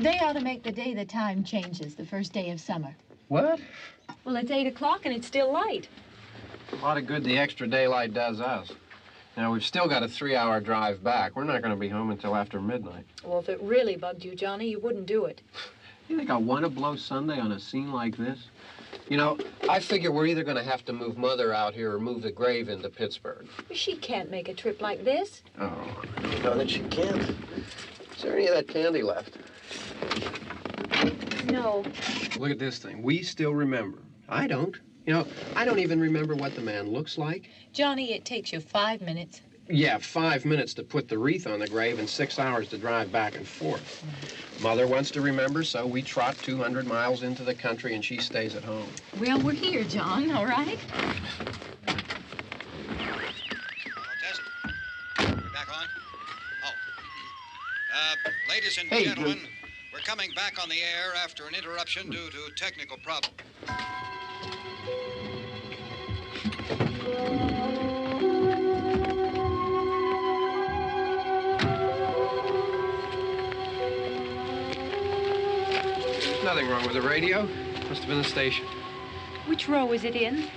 They ought to make the day the time changes, the first day of summer. What? Well, it's 8 o'clock and it's still light. A lot of good the extra daylight does us. Now, we've still got a 3-hour drive back. We're not going to be home until after midnight. Well, if it really bugged you, Johnny, you wouldn't do it. You think I want to blow Sunday on a scene like this? You know, I figure we're either going to have to move Mother out here or move the grave into Pittsburgh. She can't make a trip like this. Oh, you know that she can't. Is there any of that candy left? No. Look at this thing. We still remember. I don't. You know, I don't even remember what the man looks like. Johnny, it takes you 5 minutes. Yeah, 5 minutes to put the wreath on the grave and 6 hours to drive back and forth. Mother wants to remember, so we trot 200 miles into the country and she stays at home. Well, we're here, John, all right? Test. We're back on? Oh. Ladies and gentlemen, we're coming back on the air after an interruption due to technical problem. There's nothing wrong with the radio. Must have been the station. Which row is it in?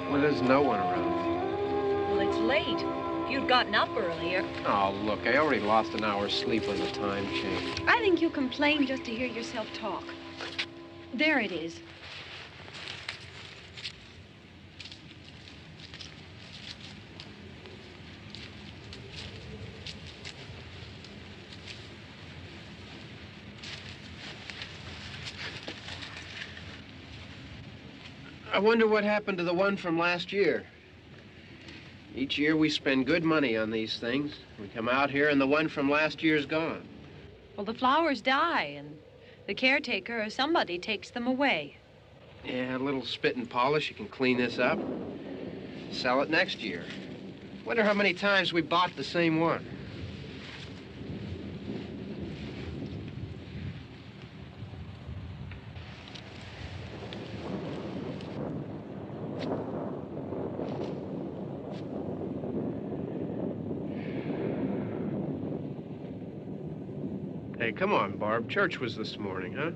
Well, there's no one around. Well, it's late. If you'd gotten up earlier. Oh, look, I already lost an hour's sleep when the time changed. I think you complain just to hear yourself talk. There it is. I wonder what happened to the one from last year. Each year we spend good money on these things. We come out here and the one from last year's gone. Well, the flowers die, and the caretaker or somebody takes them away. Yeah, a little spit and polish, you can clean this up. Sell it next year. Wonder how many times we bought the same one. Hey, come on, Barb. Church was this morning, huh?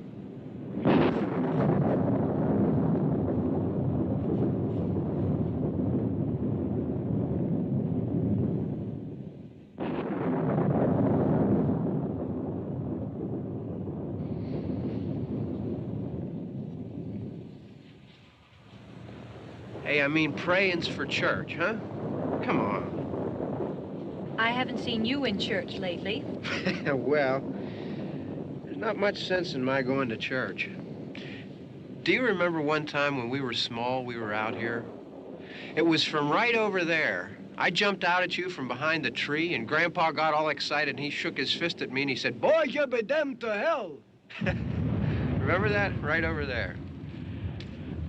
Hey, I mean, praying's for church, huh? Come on. I haven't seen you in church lately. Well, there's not much sense in my going to church. Do you remember one time when we were small, we were out here? It was from right over there. I jumped out at you from behind the tree, and Grandpa got all excited, and he shook his fist at me, and he said, "Boy, you be damned to hell." Remember that? Right over there.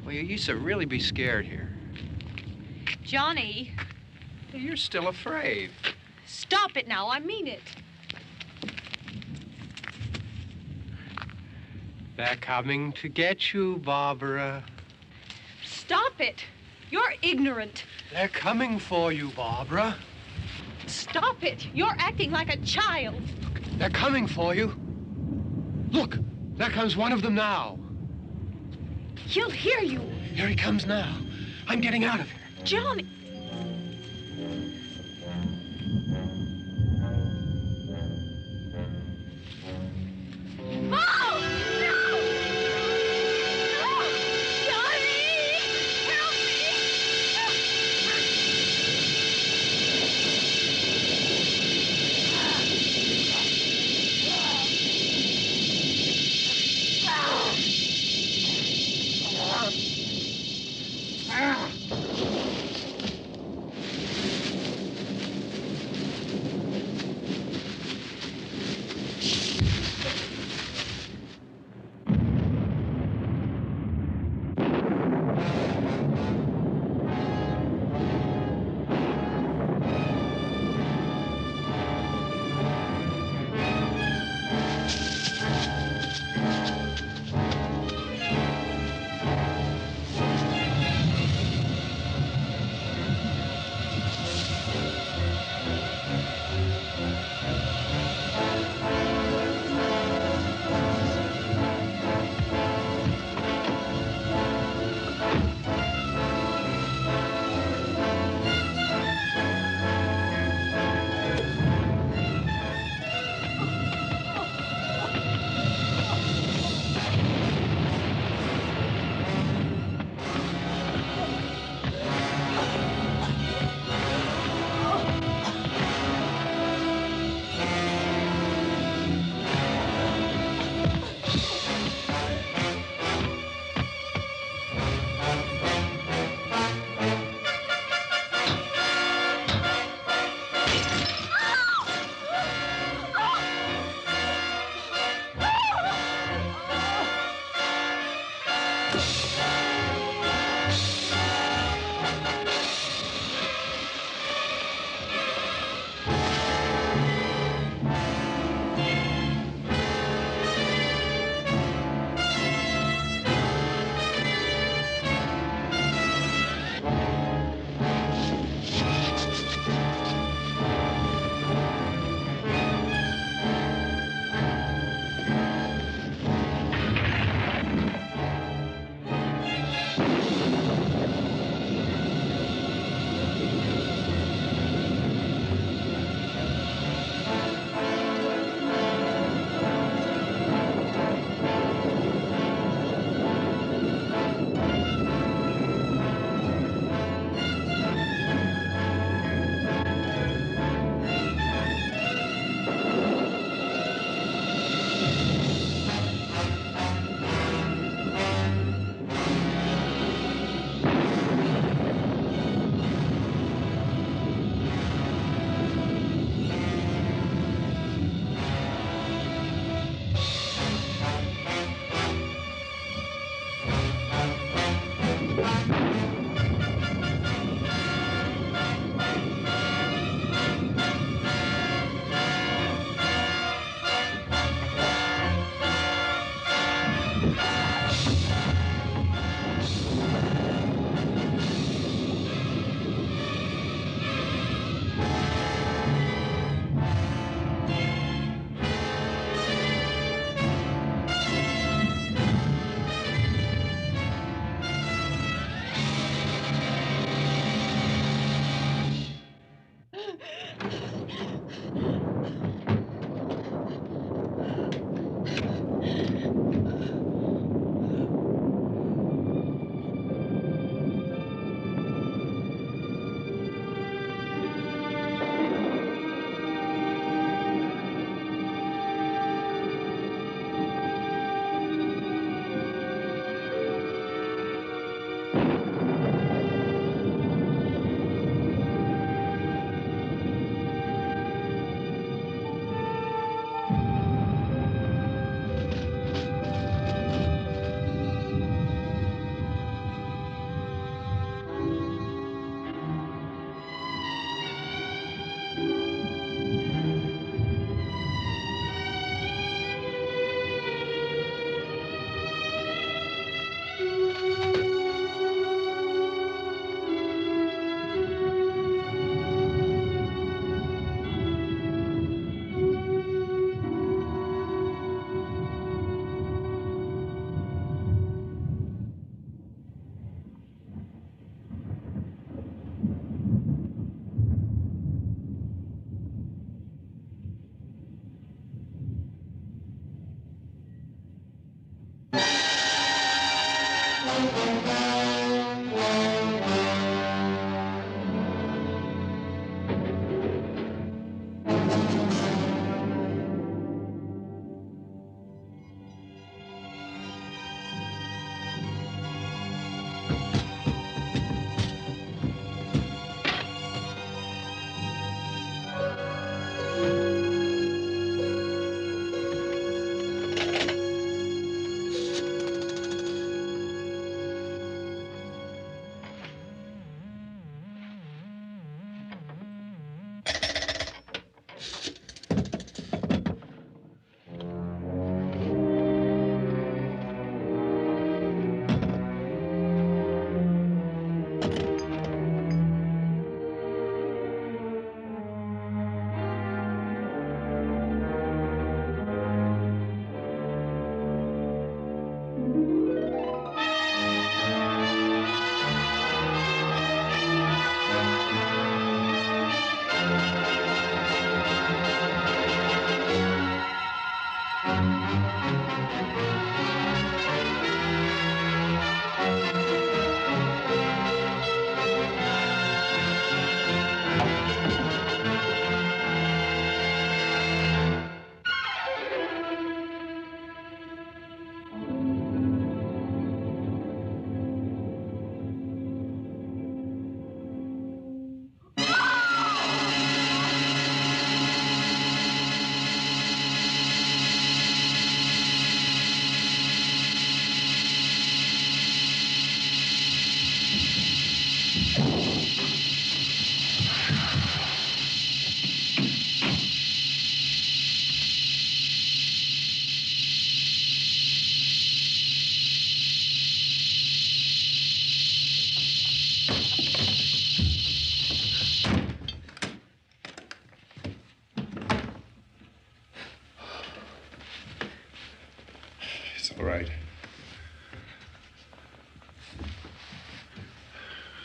Well, you used to really be scared here. Johnny, You're still afraid. stop it now. I mean it. They're coming to get you, Barbara. Stop it. You're ignorant. They're coming for you, Barbara. Stop it. You're acting like a child. They're coming for you. Look, there comes one of them now. He'll hear you. Here he comes now. I'm getting out of here. Johnny. Oh! No! No! Johnny! Help me!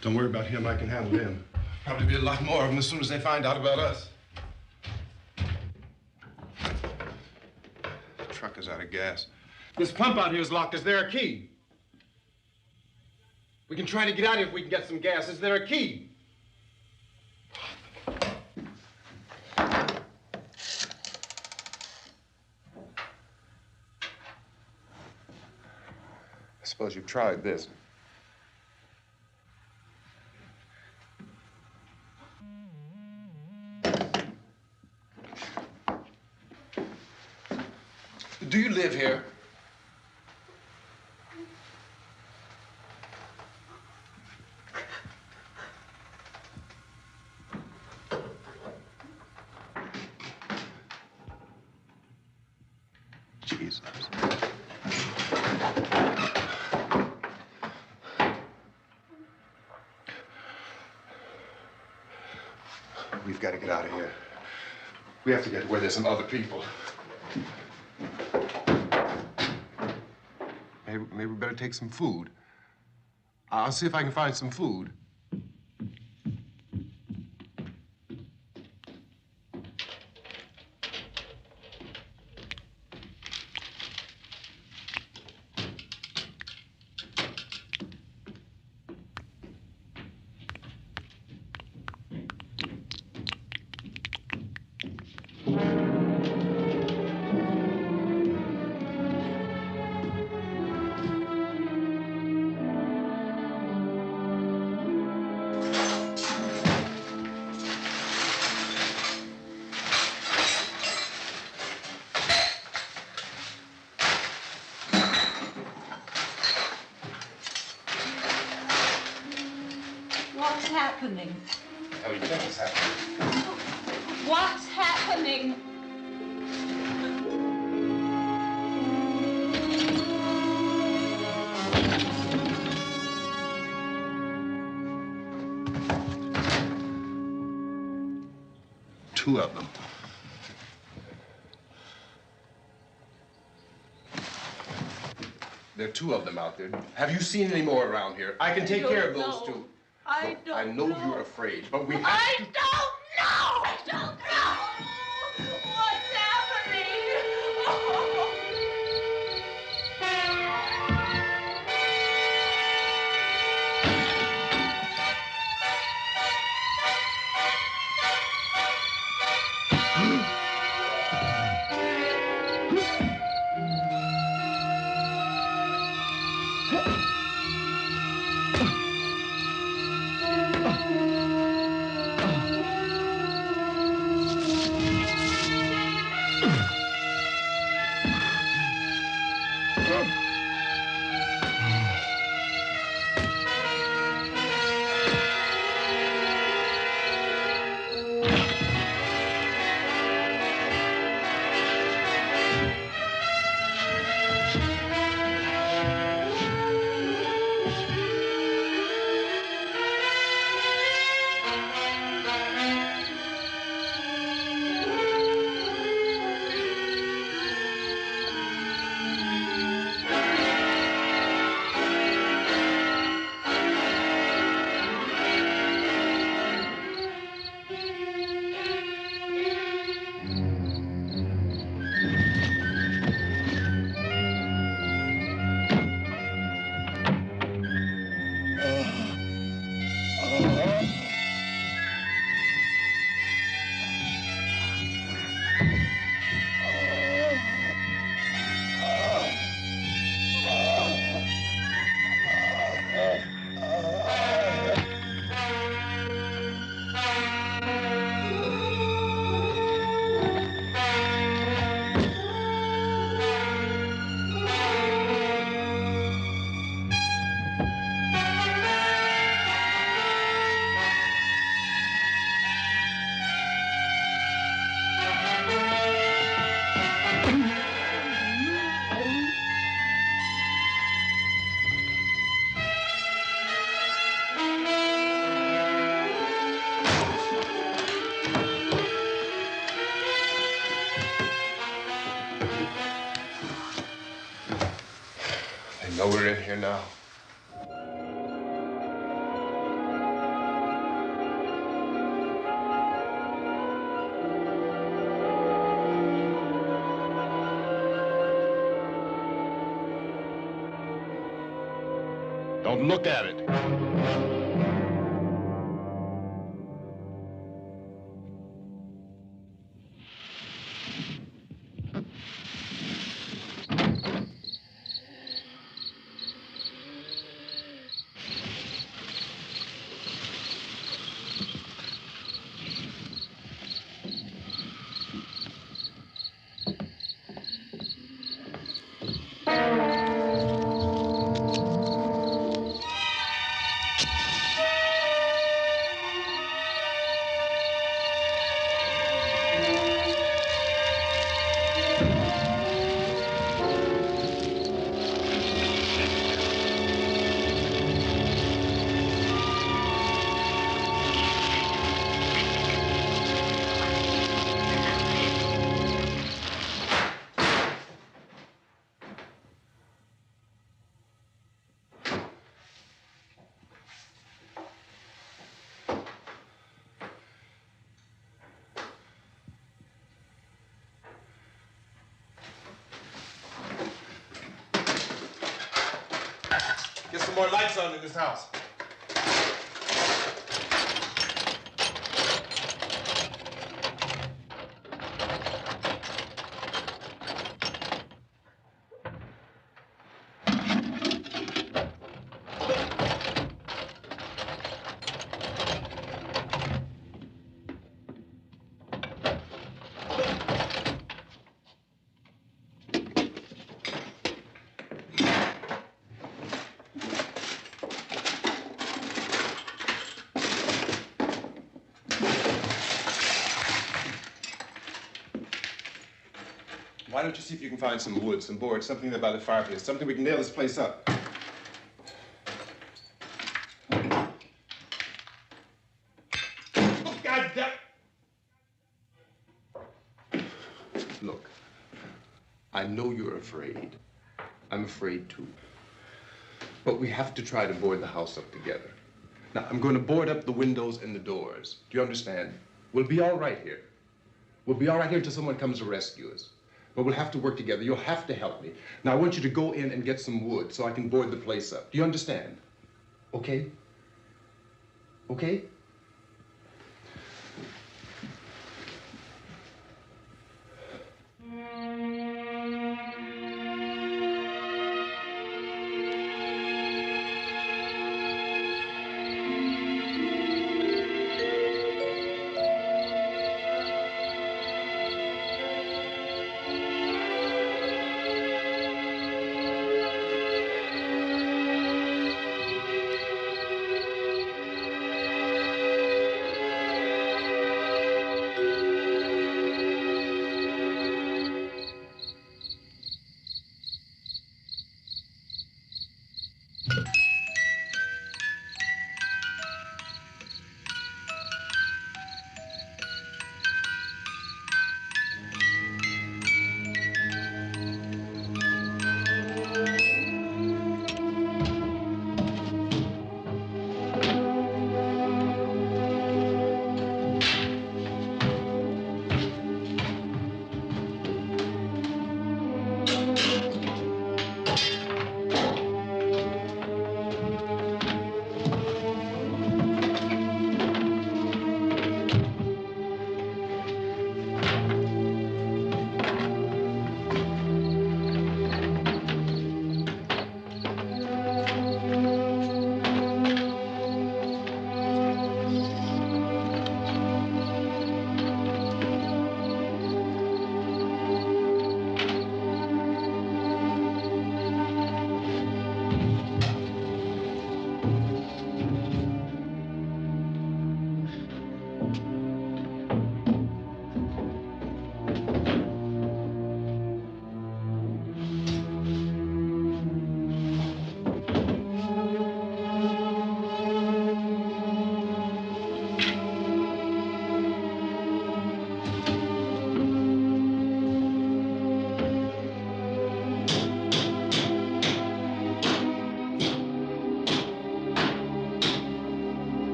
Don't worry about him. I can handle him. Probably be a lot more of them as soon as they find out about us. The truck is out of gas. This pump out here is locked. Is there a key? We can try to get out of here if we can get some gas. Is there a key? I suppose you've tried this. Do you live here? Jesus. We've got to get out of here. We have to get to where there's some other people. Maybe we better take some food. I'll see if I can find some food. What's happening? How do you think it's happening? What's happening? Two of them. There are two of them out there. Have you seen any more around here? I can take care of those two. I Look, I know you're afraid, but we have to... I don't know! I don't know! What's happening? They know we're in here now. Don't look at it. Get some more lights on in this house. Why don't you see if you can find some wood, some boards, something there by the fireplace, something we can nail this place up. Oh, God damn. Look, I know you're afraid. I'm afraid too. But we have to try to board the house up together. Now, I'm going to board up the windows and the doors. Do you understand? We'll be all right here. We'll be all right here until someone comes to rescue us. But we'll have to work together. You'll have to help me. Now, I want you to go in and get some wood so I can board the place up. Do you understand? Okay? Okay?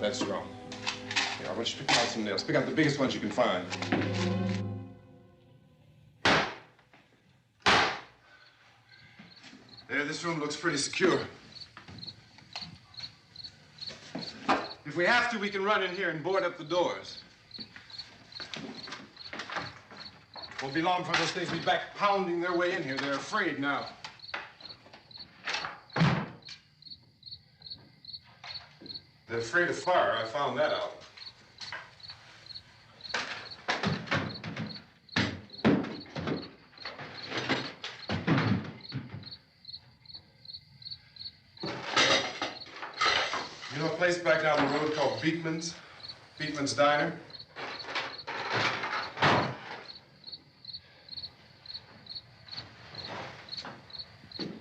That's wrong. Here, I want you to pick out some nails. Pick out the biggest ones you can find. There, this room looks pretty secure. If we have to, we can run in here and board up the doors. Won't be long for those things to be back pounding their way in here. They're afraid now. They're afraid of fire. I found that out. You know a place back down the road called Beekman's? Beekman's Diner?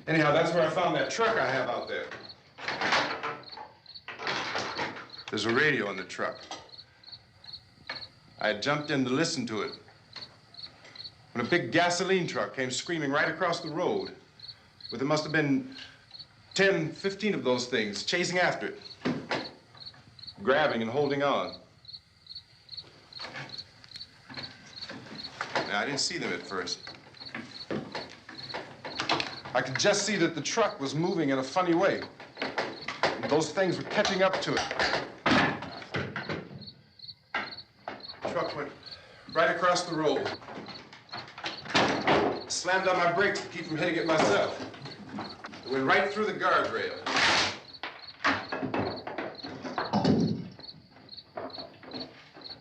Anyhow, that's where I found that truck I have out there. There's a radio in the truck. I had jumped in to listen to it when a big gasoline truck came screaming right across the road. But there must have been 10, 15 of those things chasing after it, grabbing and holding on. Now, I didn't see them at first. I could just see that the truck was moving in a funny way. And those things were catching up to it. The truck went right across the road. Slammed on my brakes to keep from hitting it myself. It went right through the guardrail.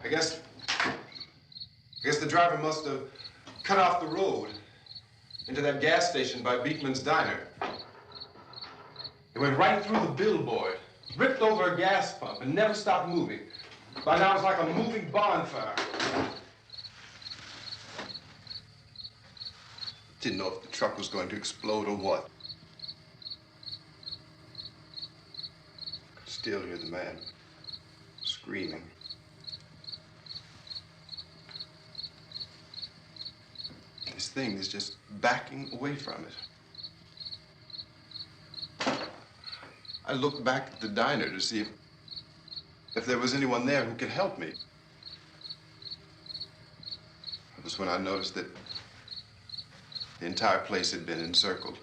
I guess the driver must have cut off the road into that gas station by Beekman's Diner. It went right through the billboard, ripped over a gas pump, and never stopped moving. By now, it's like a moving bonfire. Didn't know if the truck was going to explode or what. Could still hear the man screaming. This thing is just backing away from it. I looked back at the diner to see if there was anyone there who could help me. It was when I noticed that the entire place had been encircled.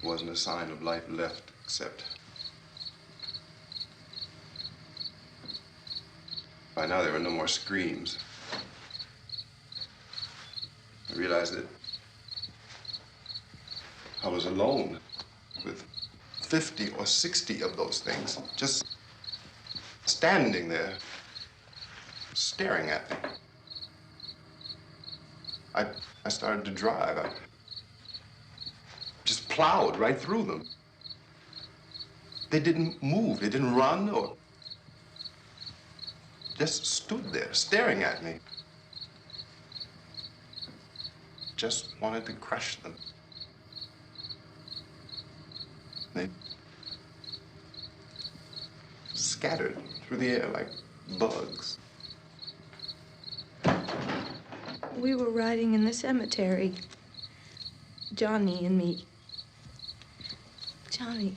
There wasn't a sign of life left except by now there were no more screams. I realized that I was alone with 50 or 60 of those things, just standing there, staring at me. I started to drive. I just plowed right through them. They didn't move, they didn't run or just stood there, staring at me. Just wanted to crush them. They scattered through the air like bugs. We were riding in the cemetery, Johnny and me. Johnny.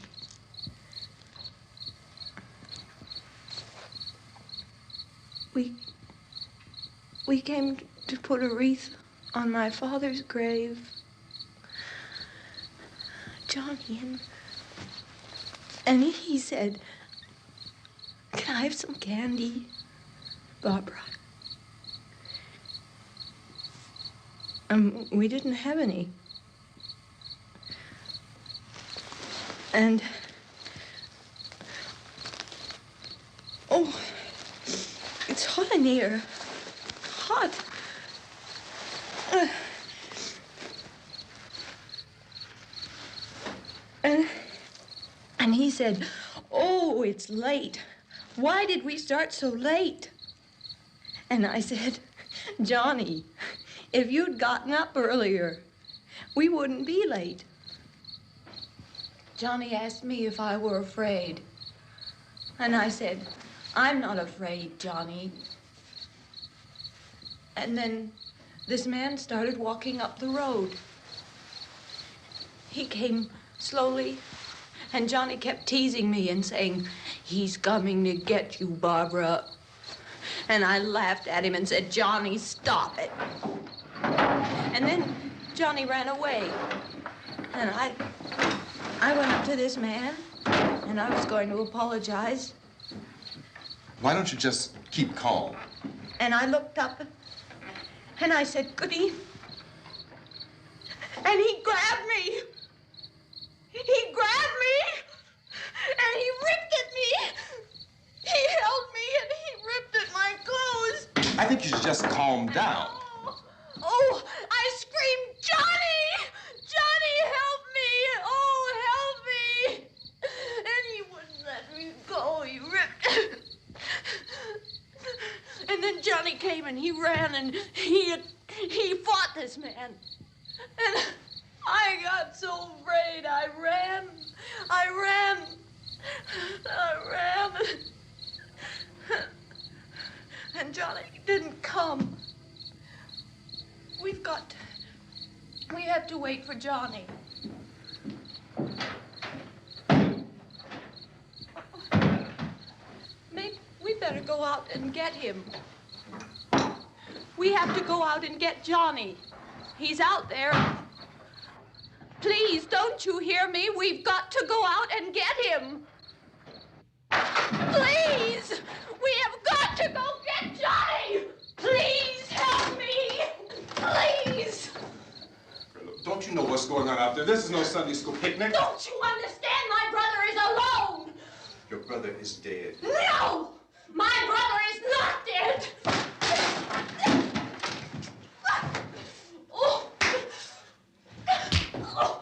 We came to put a wreath on my father's grave. Johnny, and he said, "Can I have some candy, Barbara?" We didn't have any. And, oh, it's hot in here. Hot. And he said, "Oh, it's late. Why did we start so late?" And I said, "Johnny, if you'd gotten up earlier, we wouldn't be late." Johnny asked me if I were afraid. And I said, "I'm not afraid, Johnny." And then this man started walking up the road. He came slowly And Johnny kept teasing me and saying, "He's coming to get you, Barbara." And I laughed at him and said, "Johnny, stop it." And then Johnny ran away. And I went up to this man, and I was going to apologize. Why don't you just keep calm? And I looked up, and I said, "Good evening." And he grabbed me. He grabbed me, and he ripped at me. He held me, and he ripped at my clothes. I think you should just calm down. Oh, I screamed, "Johnny! Johnny, help me! Oh, help me!" And he wouldn't let me go. He ripped. And then Johnny came and he ran and he fought this man. And I got so afraid. I ran. And Johnny didn't come. We have to wait for Johnny. Maybe we better go out and get him. We have to go out and get Johnny. He's out there. Please, don't you hear me? We've got to go out and get him. Please! We have got to go get Johnny! Please help me! Please! Don't you know what's going on out there? This is no Sunday school picnic. Don't you understand? My brother is alone! Your brother is dead. No! My brother is not dead! Oh. Oh.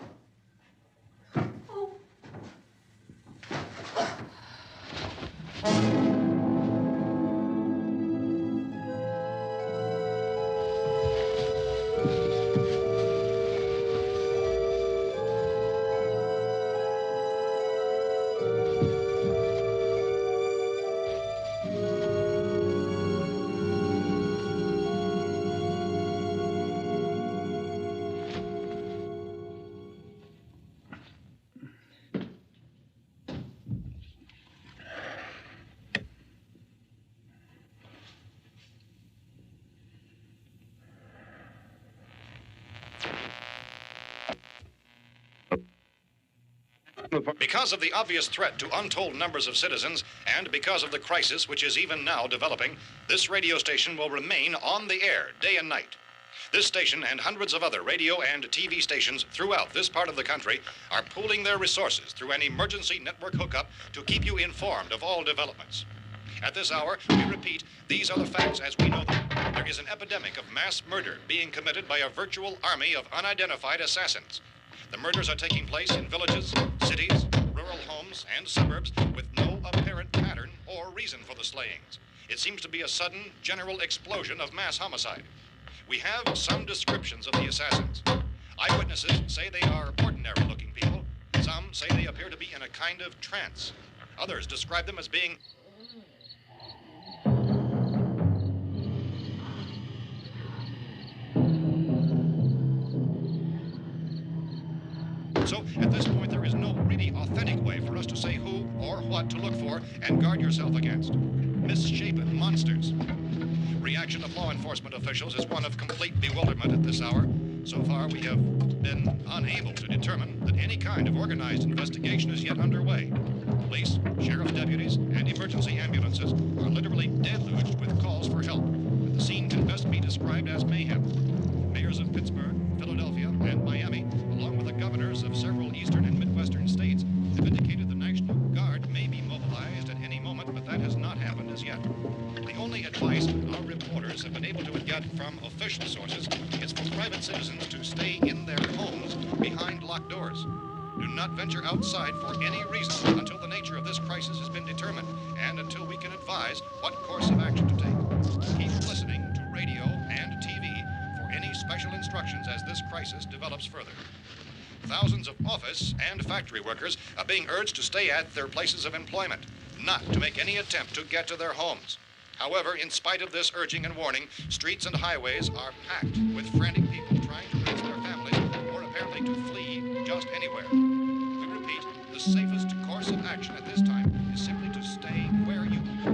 Because of the obvious threat to untold numbers of citizens, and because of the crisis which is even now developing, this radio station will remain on the air day and night. This station and hundreds of other radio and TV stations throughout this part of the country are pooling their resources through an emergency network hookup to keep you informed of all developments. At this hour, we repeat, these are the facts as we know them. There is an epidemic of mass murder being committed by a virtual army of unidentified assassins. The murders are taking place in villages, cities, rural homes, and suburbs with no apparent pattern or reason for the slayings. It seems to be a sudden, general explosion of mass homicide. We have some descriptions of the assassins. Eyewitnesses say they are ordinary-looking people. Some say they appear to be in a kind of trance. Others describe them as being So, at this point, there is no really authentic way for us to say who or what to look for and guard yourself against. Misshapen monsters. Reaction of law enforcement officials is one of complete bewilderment at this hour. So far, we have been unable to determine that any kind of organized investigation is yet underway. Police, sheriff's deputies, and emergency ambulances are literally deluged with calls for help. But the scene can best be described as mayhem. Mayors of Pittsburgh, Philadelphia, and Miami, along with the governors of several eastern and midwestern states, have indicated the National Guard may be mobilized at any moment, but that has not happened as yet. The only advice our reporters have been able to get from official sources is for private citizens to stay in their homes behind locked doors. Do not venture outside for any reason until the nature of this crisis has been determined and until we can advise what course of action to take. Keep listening to radio and TV for any special instructions as this crisis develops further. Thousands of office and factory workers are being urged to stay at their places of employment, not to make any attempt to get to their homes. However, in spite of this urging and warning, streets and highways are packed with frantic people trying to reach their families or apparently to flee just anywhere. We repeat, the safest course of action at this time is simply to stay where you are.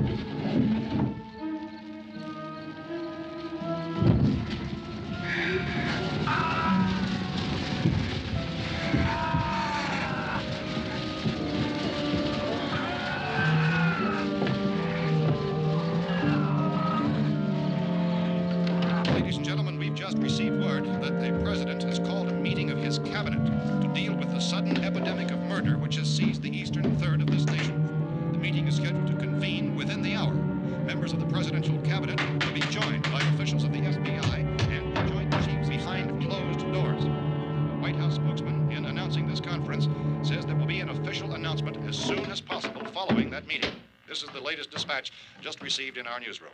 Ladies and gentlemen, we've just received word that the president has called a meeting of his cabinet to deal with the sudden epidemic of murder which has seized the eastern third of this nation. The meeting is scheduled to convene within the hour. Members of the presidential cabinet will be joined by officials of the FBI and joint chiefs behind closed doors. A White House spokesman, in announcing this conference, says there will be an official announcement as soon as possible following that meeting. This is the latest dispatch just received in our newsroom.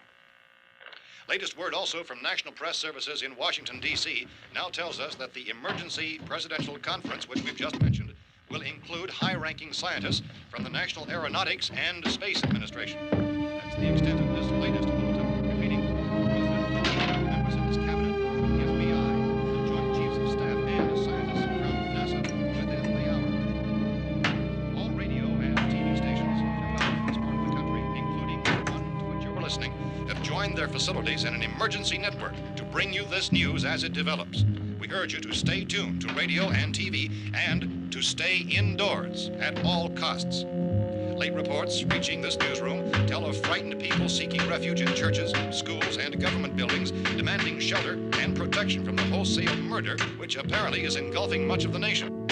Latest word also from National Press Services in Washington, D.C. now tells us that the emergency presidential conference, which we've just mentioned, will include high-ranking scientists from the National Aeronautics and Space Administration. That's the extent of this latest bulletin, repeating President, members of his cabinet, the FBI, the Joint Chiefs of Staff, and scientists from NASA within the hour. All radio and TV stations throughout this part of the country, including the one to which you're listening, have joined their facilities in an emergency network to bring you this news as it develops. We urge you to stay tuned to radio and TV and to stay indoors at all costs. Late reports reaching this newsroom tell of frightened people seeking refuge in churches, schools, and government buildings, demanding shelter and protection from the wholesale murder which apparently is engulfing much of the nation.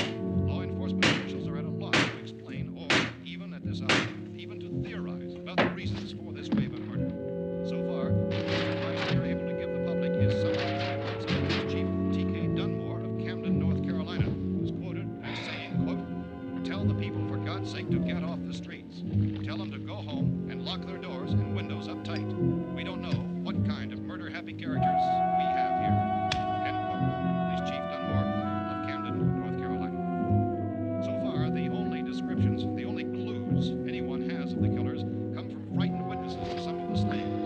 Law enforcement officials are at a loss to explain or, even at this hour, even to theorize about the reasons for this wave of murder. So far, the advice we are able to give the public is summary reports of Police Chief T.K. Dunmore of Camden, North Carolina, who's quoted as saying, quote, "Tell the people for God's sake to get off the streets. Tell them to go home and lock their doors and windows up tight. We don't know what kind of murder-happy characters we have here." End quote. Police Chief Dunmore of Camden, North Carolina. So far, the only descriptions, the only clues anyone has of the killers come from frightened witnesses of some of the slayings.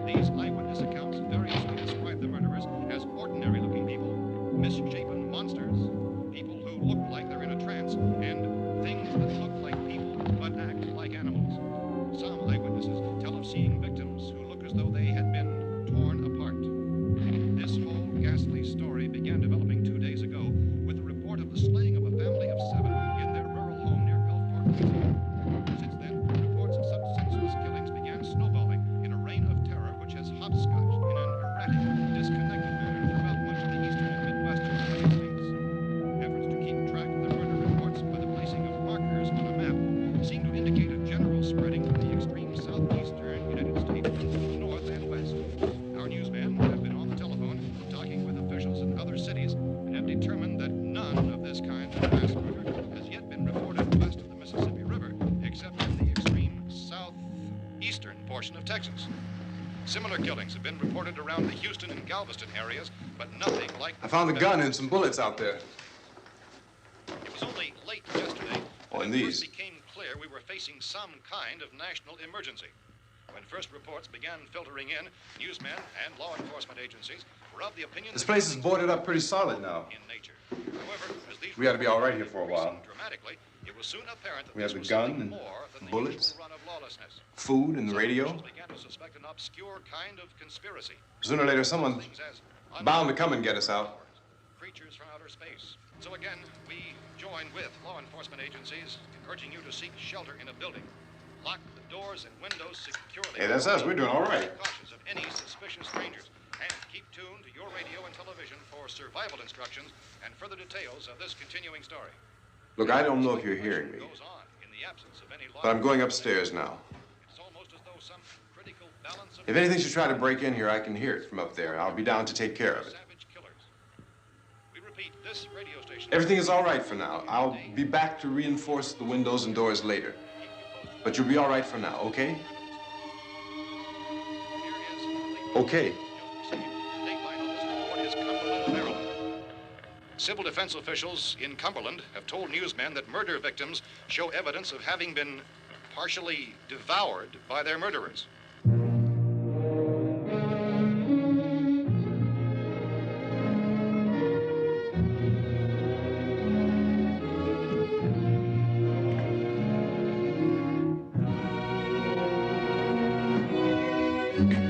These eyewitness accounts variously describe the murderers as ordinary-looking people, misshapen monsters, people who look like they're in a trance, and things that look like people but act like animals. Some eyewitnesses tell of seeing victims who look as though they had been torn apart. This whole ghastly story began developing 2 days ago with the report of the slaying of a family of 7 in their rural home near Gulfport, Louisiana. Since then, reports of such senseless killings began snowballing in a reign of terror which has hopscotched in an erratic, disconnected manner throughout much of the eastern and midwestern United States. Efforts to keep track of the murder reports by the placing of markers on a map seem to indicate a general spreading from the extreme southeastern United States to the north and west. Our newsmen have been on the telephone talking with officials in other cities and have determined that none of this kind of mass murder has yet been reported west of the Mississippi River, except in the extreme southeastern portion of Texas. Similar killings have been reported around the Houston and Galveston areas, but nothing like I found the gun and some bullets out there. It was only late yesterday Oh, when and it these. first became clear we were facing some kind of national emergency. When first reports began filtering in, newsmen and law enforcement agencies were of the opinion This that place is killings boarded up pretty solid now. in nature. However, as these We ought to be all right reports here for a increasing while. Dramatically, it was soon apparent that We this have the was gun something and more than the bullets, usual run of lawlessness. Food and the Some radio. officials began to suspect an obscure kind of conspiracy. Sooner or later, someone's Things as bound to come and get us out. creatures from outer space. So again, we join with law enforcement agencies, urging you to seek shelter in a building. Lock the doors and windows securely. Hey, that's us. We're doing all right. Cautious of any suspicious strangers. And keep tuned to your radio and television for survival instructions and further details of this continuing story. Look, I don't know if you're hearing me, Goes on in the absence of any law but I'm going upstairs now. It's almost as though some critical balance of If anything should try to break in here, I can hear it from up there. I'll be down to take care of it. savage killers. We repeat, this radio station. Everything is all right for now. I'll be back to reinforce the windows and doors later. But you'll be all right for now, okay? Okay. Civil defense officials in Cumberland have told newsmen that murder victims show evidence of having been partially devoured by their murderers. Consistent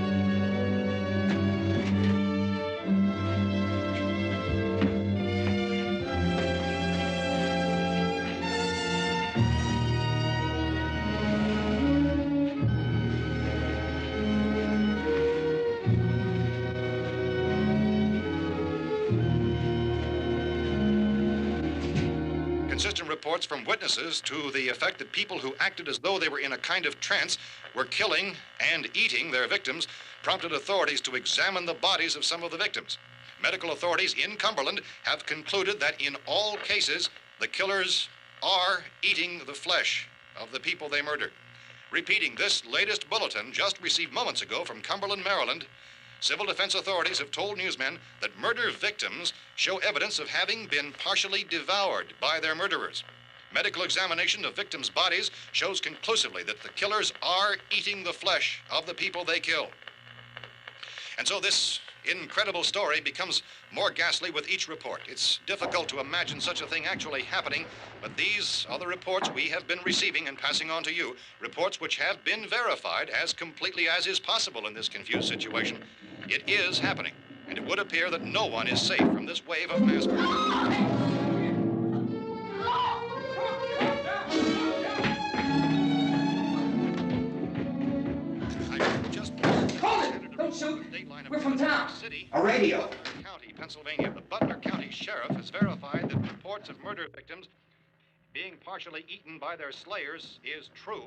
reports from witnesses to the effect that people who acted as though they were in a kind of trance were killing and eating their victims prompted authorities to examine the bodies of some of the victims. Medical authorities in Cumberland have concluded that in all cases, the killers are eating the flesh of the people they murdered. Repeating this latest bulletin just received moments ago from Cumberland, Maryland, civil defense authorities have told newsmen that murder victims show evidence of having been partially devoured by their murderers. Medical examination of victims' bodies shows conclusively that the killers are eating the flesh of the people they kill. And so this incredible story becomes more ghastly with each report. It's difficult to imagine such a thing actually happening, but these are the reports we have been receiving and passing on to you, reports which have been verified as completely as is possible in this confused situation. It is happening, and it would appear that no one is safe from this wave of mass murder. Don't shoot. We're from town. A radio. County, Pennsylvania. The Butler County Sheriff has verified that reports of murder victims being partially eaten by their slayers is true.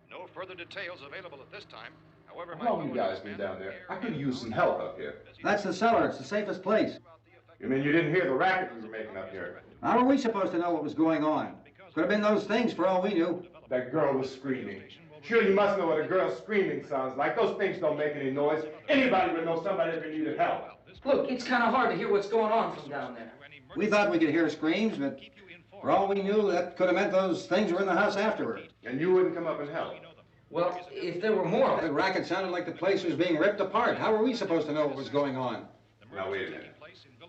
No further details available at this time. However, How long you guys been down there? I could use some help up here. That's the cellar. It's the safest place. You mean you didn't hear the racket we were making up here? How are we supposed to know what was going on? Could have been those things for all we knew. That girl was screaming. Sure, you must know what a girl screaming sounds like. Those things don't make any noise. Anybody would know somebody ever needed help. Look, it's kind of hard to hear what's going on from down there. We thought we could hear screams, but for all we knew, that could have meant those things were in the house afterward. And you wouldn't come up and help? Well, if there were more... The racket sounded like the place was being ripped apart. How were we supposed to know what was going on? Now, wait a minute.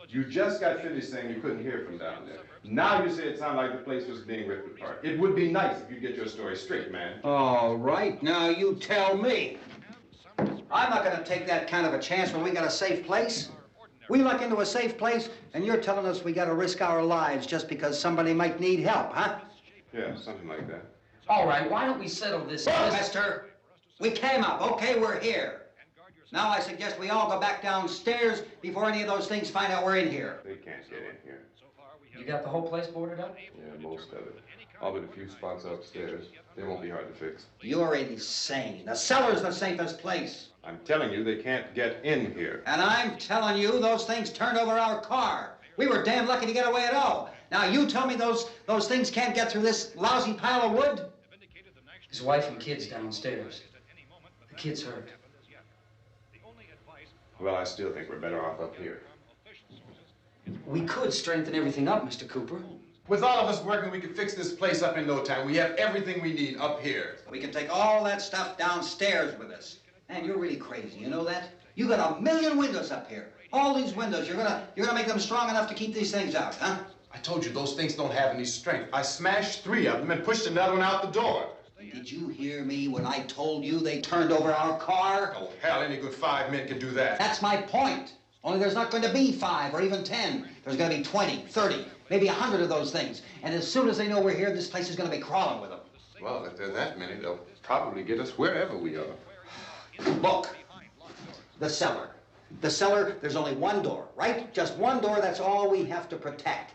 You just got finished saying you couldn't hear from down there. Now you say it sounded like the place was being ripped apart. It would be nice if you get your story straight, man. All right, now you tell me. I'm not going to take that kind of a chance when we got a safe place. We luck into a safe place, and you're telling us we got to risk our lives just because somebody might need help, huh? Yeah, something like that. All right, why don't we settle this? Look, mister, we came up. Okay, we're here. Now I suggest we all go back downstairs before any of those things find out we're in here. They can't get in here. You got the whole place boarded up? Yeah, most of it. All but a few spots upstairs. They won't be hard to fix. You're insane. The cellar's the safest place. I'm telling you, they can't get in here. And I'm telling you, those things turned over our car. We were damn lucky to get away at all. Now you tell me those things can't get through this lousy pile of wood? His wife and kids downstairs. The kid's hurt. Well, I still think we're better off up here. We could strengthen everything up, Mr. Cooper. With all of us working, we can fix this place up in no time. We have everything we need up here. We can take all that stuff downstairs with us. Man, you're really crazy, you know that? You got 1 million windows up here. All these windows, you're gonna make them strong enough to keep these things out, huh? I told you, those things don't have any strength. I smashed 3 of them and pushed another one out the door. Did you hear me when I told you they turned over our car? Oh, hell, any good 5 men can do that. That's my point. Only there's not going to be 5 or even 10. There's going to be 20, 30, maybe 100 of those things. And as soon as they know we're here, this place is going to be crawling with them. Well, if there are that many, they'll probably get us wherever we are. Look, the cellar. The cellar, there's only one door, right? Just one door, that's all we have to protect.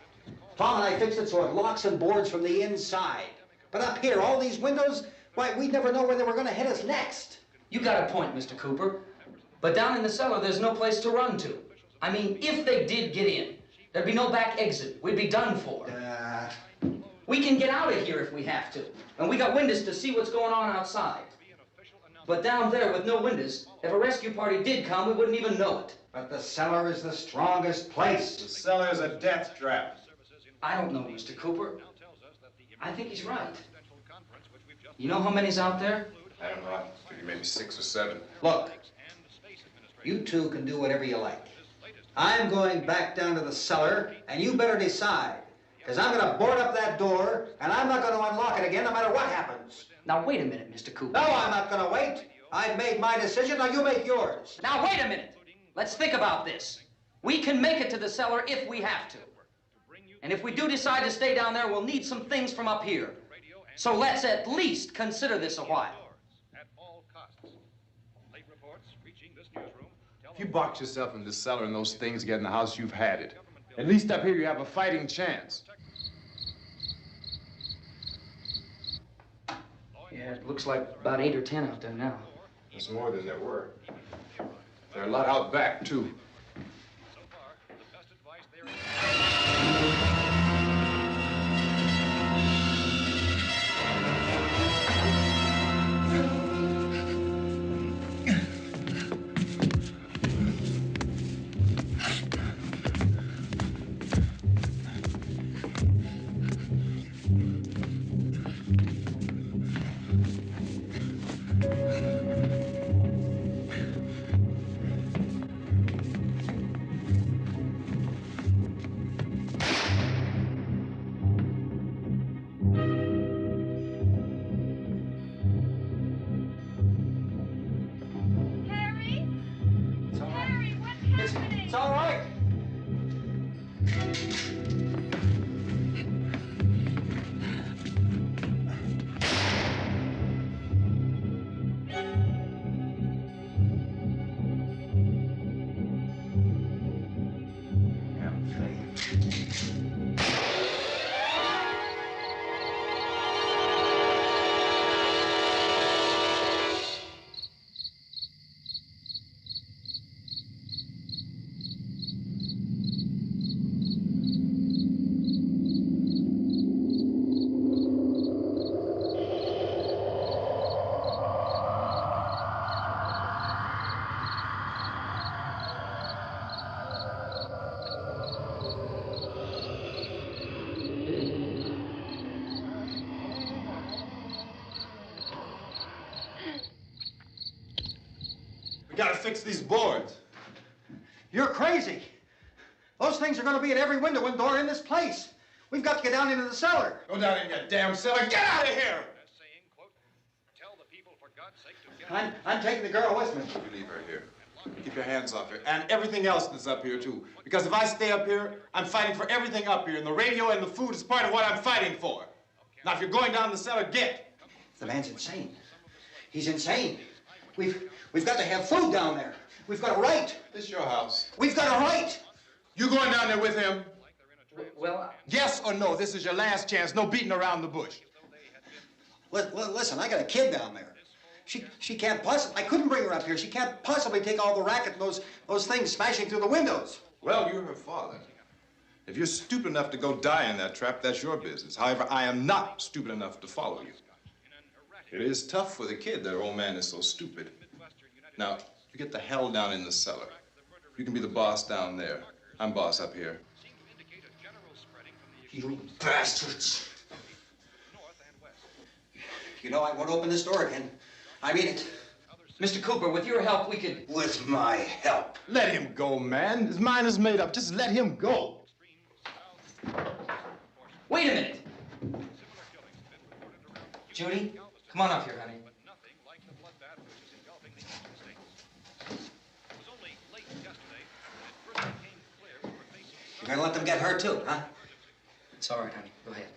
Tom and I fixed it so it locks and boards from the inside. But up here, all these windows, why, we'd never know where they were going to hit us next. You got a point, Mr. Cooper. But down in the cellar, there's no place to run to. I mean, if they did get in, there'd be no back exit. We'd be done for. We can get out of here if we have to. And we got windows to see what's going on outside. But down there with no windows, if a rescue party did come, we wouldn't even know it. But the cellar is the strongest place. The cellar is a death trap. I don't know, Mr. Cooper. I think he's right. You know how many's out there? I don't know. I figure maybe 6 or 7. Look, you two can do whatever you like. I'm going back down to the cellar, and you better decide. Because I'm going to board up that door, and I'm not going to unlock it again no matter what happens. Now, wait a minute, Mr. Cooper. No, I'm not going to wait. I made my decision, now you make yours. Now, wait a minute. Let's think about this. We can make it to the cellar if we have to. And if we do decide to stay down there, we'll need some things from up here. So let's at least consider this a while. If you box yourself in the cellar and those things get in the house, you've had it. At least up here you have a fighting chance. Yeah, it looks like about 8 or 10 out there now. There's more than there were. There are a lot out back, too. It's all right. We gotta fix these boards. You're crazy. Those things are going to be at every window and door in this place. We've got to get down into the cellar. Go down in your damn cellar. Get out of here! I'm taking the girl with me. You leave her here. Keep your hands off her. And everything else that's up here, too. Because if I stay up here, I'm fighting for everything up here. And the radio and the food is part of what I'm fighting for. Now, if you're going down the cellar, get. The man's insane. He's insane. We've got to have food down there. We've got a right. This is your house. We've got a right. You going down there with him? Well, Yes or no? This is your last chance. No beating around the bush. Listen, I got a kid down there. She can't possibly, I couldn't bring her up here. She can't possibly take all the racket and those things smashing through the windows. Well, you're her father. If you're stupid enough to go die in that trap, that's your business. However, I am not stupid enough to follow you. It is tough for the kid that her old man is so stupid. Now, you get the hell down in the cellar. You can be the boss down there. I'm boss up here. You bastards. You know, I won't open this door again. I mean it. Mr. Cooper, with your help, we could... With my help. Let him go, man. His mind is made up. Just let him go. Wait a minute. Judy, come on up here, honey. You're gonna let them get hurt too, huh? It's all right, honey. Go ahead.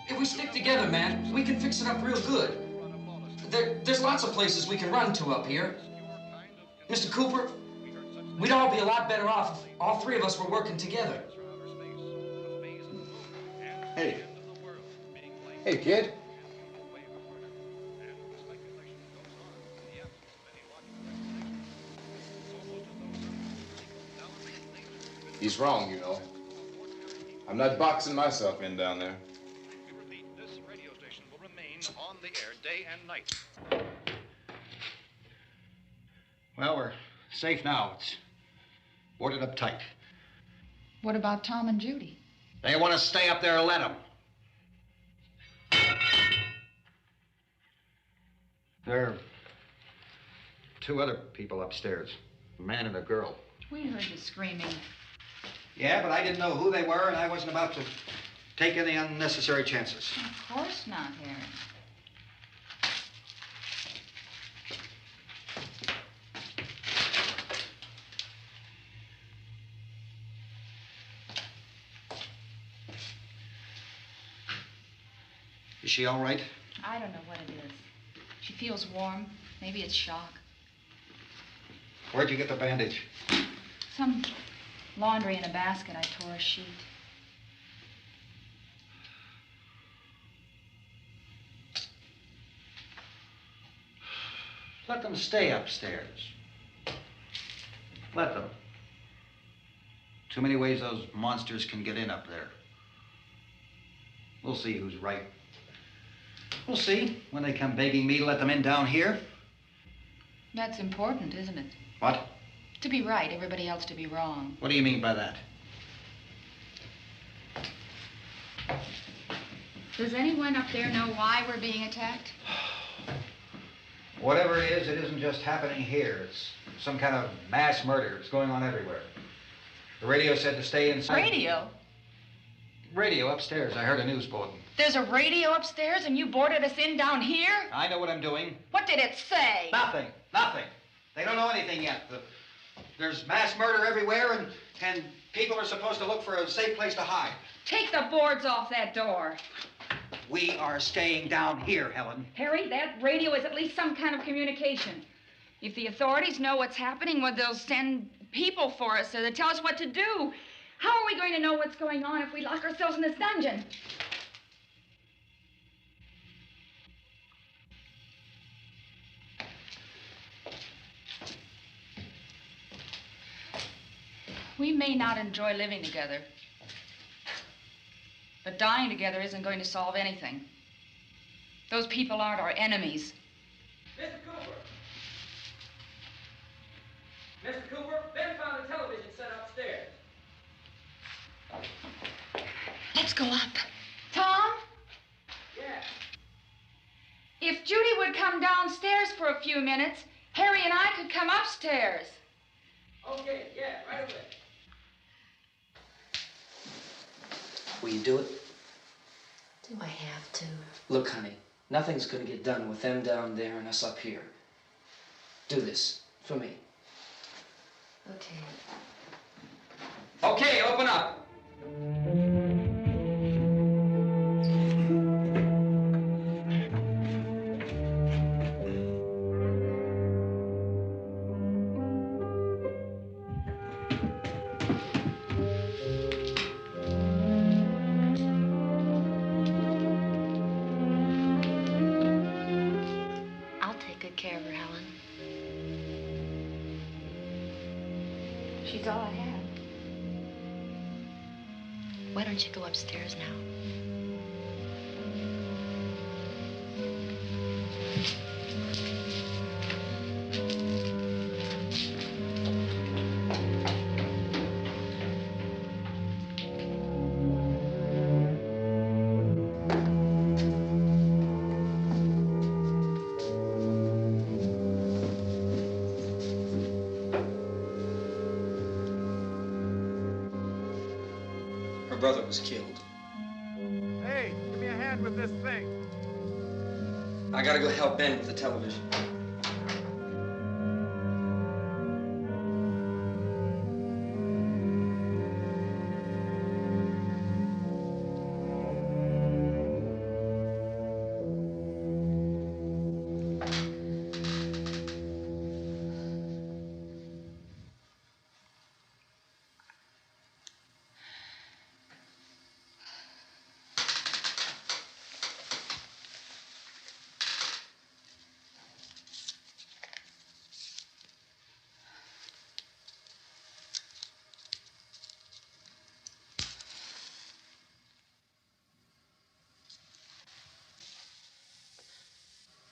If we stick together, man, we can fix it up real good. There's lots of places we can run to up here. Mr. Cooper, we'd all be a lot better off if all three of us were working together. Hey. Hey, kid. He's wrong, you know. I'm not boxing myself in down there. This radio station will remain on the air day and night. Well, we're safe now. It's boarded up tight. What about Tom and Judy? They want to stay up there, let them. There are two other people upstairs, a man and a girl. We heard the screaming. Yeah, but I didn't know who they were, and I wasn't about to take any unnecessary chances. Of course not, Harry. Is she all right? I don't know what it is. She feels warm. Maybe it's shock. Where'd you get the bandage? Some laundry in a basket. I tore a sheet. Let them stay upstairs. Let them. Too many ways those monsters can get in up there. We'll see who's right. We'll see when they come begging me to let them in down here. That's important, isn't it? What? To be right, everybody else to be wrong. What do you mean by that? Does anyone up there know why we're being attacked? Whatever it isn't just happening here. It's some kind of mass murder. It's going on everywhere. The radio said to stay inside. Radio? Radio upstairs. I heard a news bulletin. There's a radio upstairs and you boarded us in down here? I know what I'm doing. What did it say? Nothing. Nothing. They don't know anything yet. There's mass murder everywhere, and people are supposed to look for a safe place to hide. Take the boards off that door. We are staying down here, Helen. Harry, that radio is at least some kind of communication. If the authorities know what's happening, well, they'll send people for us to tell us what to do. How are we going to know what's going on if we lock ourselves in this dungeon? We may not enjoy living together, but dying together isn't going to solve anything. Those people aren't our enemies. Mr. Cooper! Mr. Cooper, Ben found the television set upstairs. Let's go up. Tom? Yeah. If Judy would come downstairs for a few minutes, Harry and I could come upstairs. Okay, yeah, right away. Will you do it? Do I have to? Look, honey, nothing's gonna get done with them down there and us up here. Do this for me. Okay. Okay, open up. I'll take good care of her, Helen. She's all I have. Why don't you go upstairs now? Her brother was killed. Hey, give me a hand with this thing. I gotta go help Ben with the television.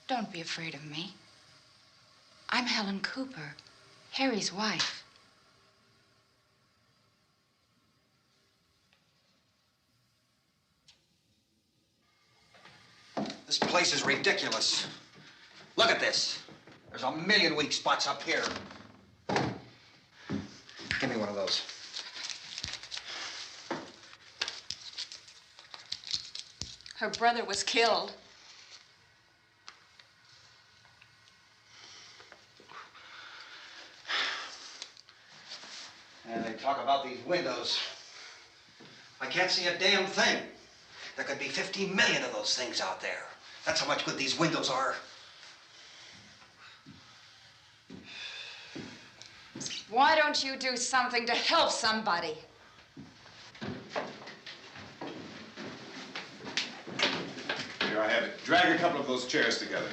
Don't be afraid of me. I'm Helen Cooper, Harry's wife. This place is ridiculous. Look at this. There's a million weak spots up here. of those. Her brother was killed. And they talk about these windows. I can't see a damn thing. There could be 15 million of those things out there. That's how much good these windows are. Why don't you do something to help somebody? Here, I have it. Drag a couple of those chairs together.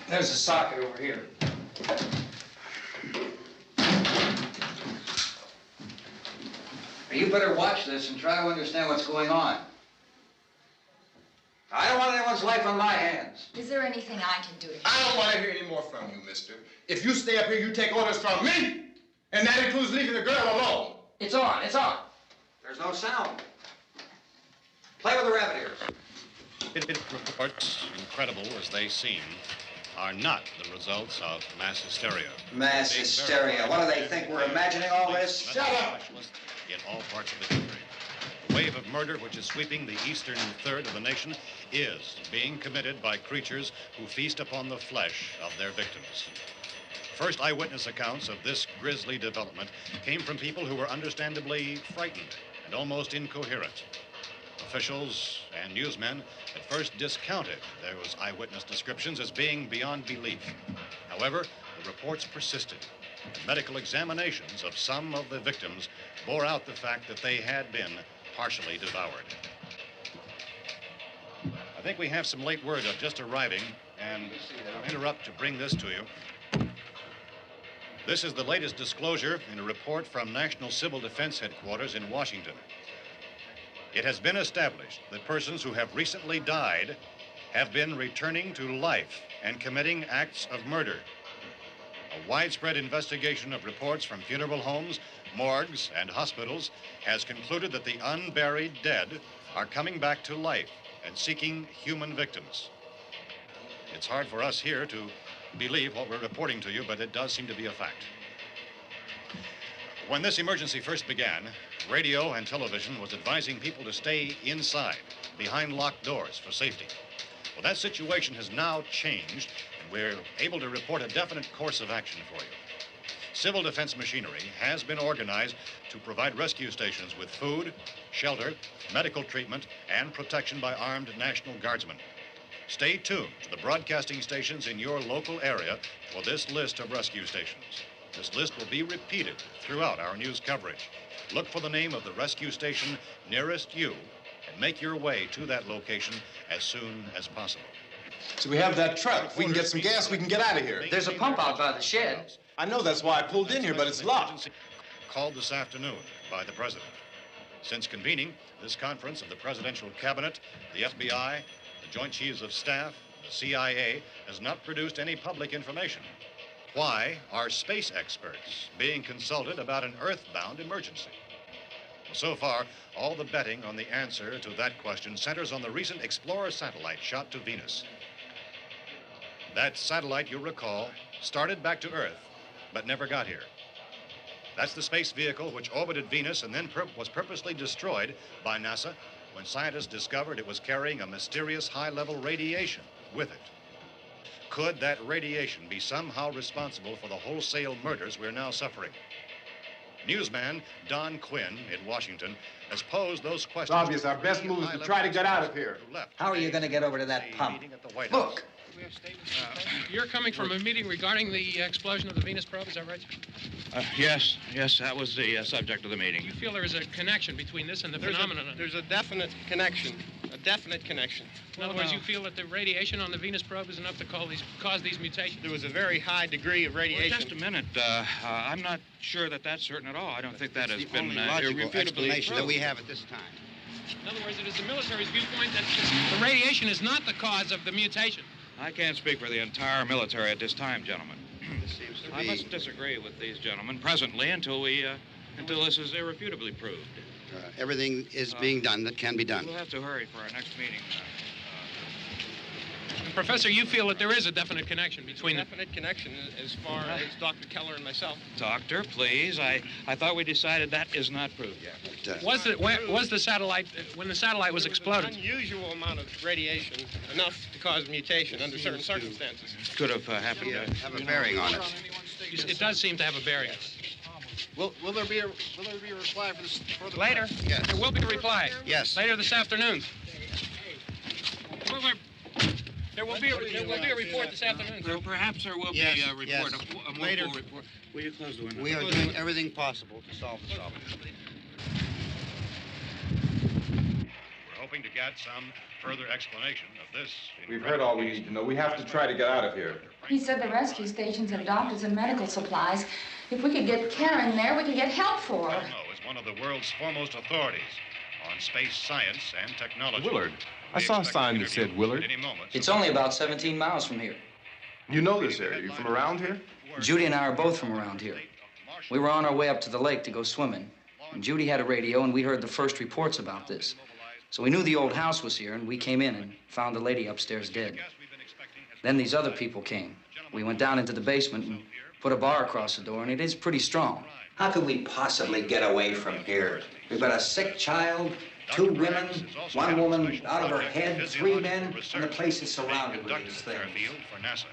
There's a socket over here. You better watch this and try to understand what's going on. I don't want anyone's life on my hands. Is there anything I can do to help? I don't want to hear any more from you, mister. If you stay up here, you take orders from me. And that includes leaving the girl alone. It's on, it's on. There's no sound. Play with the rabbit ears. Reports, incredible as they seem, are not the results of mass hysteria. Mass hysteria. What do they think? We're imagining all this? Shut up! In all parts of the country. The wave of murder which is sweeping the eastern third of the nation is being committed by creatures who feast upon the flesh of their victims. First eyewitness accounts of this grisly development came from people who were understandably frightened and almost incoherent. Officials and newsmen at first discounted those eyewitness descriptions as being beyond belief. However, the reports persisted. And medical examinations of some of the victims bore out the fact that they had been partially devoured. I think we have some late word just arriving, and I'll interrupt to bring this to you. This is the latest disclosure in a report from National Civil Defense Headquarters in Washington. It has been established that persons who have recently died have been returning to life and committing acts of murder. A widespread investigation of reports from funeral homes, morgues, and hospitals has concluded that the unburied dead are coming back to life and seeking human victims. It's hard for us here to believe what we're reporting to you, but it does seem to be a fact. When this emergency first began, radio and television was advising people to stay inside, behind locked doors for safety. Well, that situation has now changed, and we're able to report a definite course of action for you. Civil defense machinery has been organized to provide rescue stations with food, shelter, medical treatment, and protection by armed National Guardsmen. Stay tuned to the broadcasting stations in your local area for this list of rescue stations. This list will be repeated throughout our news coverage. Look for the name of the rescue station nearest you and make your way to that location as soon as possible. So we have that truck. If we can get some gas, we can get out of here. There's a pump out by the shed. I know, that's why I pulled in here, but it's locked. Called this afternoon by the president. Since convening this conference of the presidential cabinet, the FBI, the Joint Chiefs of Staff, the CIA has not produced any public information. Why are space experts being consulted about an earthbound emergency? Well, so far, all the betting on the answer to that question centers on the recent Explorer satellite shot to Venus. That satellite, you'll recall, started back to Earth, but never got here. That's the space vehicle which orbited Venus and then was purposely destroyed by NASA when scientists discovered it was carrying a mysterious high-level radiation with it. Could that radiation be somehow responsible for the wholesale murders we're now suffering? Newsman Don Quinn in Washington has posed those questions. It's obvious our best move is to try to get out of here. How are you going to get over to that pump? Look. You're coming from a meeting regarding the explosion of the Venus probe, is that right? Yes, that was the subject of the meeting. You feel there is a connection between this and the phenomenon? There's a definite connection. A definite connection. In other words, you feel that the radiation on the Venus probe is enough to cause these mutations? There was a very high degree of radiation. Well, just a minute. I'm not sure that that's certain at all. I don't think that has been logical explanation that we have at this time. In other words, it is the military's viewpoint that the radiation is not the cause of the mutation. I can't speak for the entire military at this time, gentlemen. This seems to be... I must disagree with these gentlemen presently until this is irrefutably proved. Everything is being done that can be done. We'll have to hurry for our next meeting. Professor, you feel that there is a definite connection between them. Definite connection as far as Dr. Keller and myself. Doctor, please. I thought we decided that is not proved yet. Was the satellite, when the satellite was exploded? An unusual amount of radiation, enough to cause mutation under certain circumstances. Could have happened. Have a bearing on it. It does seem to have a bearing. Will there be a reply for this further? Later? Yes. There will be a reply. Yes. Later this afternoon. There will be a report this afternoon. Perhaps there will Yes, be a report, yes. a more Later. full report. Will you close the window? We are doing everything possible to solve the problem. We're hoping to get some further explanation of this. We've heard all we need to know. We have to try to get out of here. He said the rescue stations have doctors and medical supplies. If we could get care in there, we could get help for her. Romero is one of the world's foremost authorities on space science and technology. Willard. I saw a sign that said Willard. It's only about 17 miles from here. You know this area. You from around here? Judy and I are both from around here. We were on our way up to the lake to go swimming, and Judy had a radio, and we heard the first reports about this. So we knew the old house was here, and we came in and found the lady upstairs dead. Then these other people came. We went down into the basement and put a bar across the door, and it is pretty strong. How could we possibly get away from here? We've got a sick child, 2 women, 1 woman out of her head, 3 men, and the place is surrounded with these things. For NASA.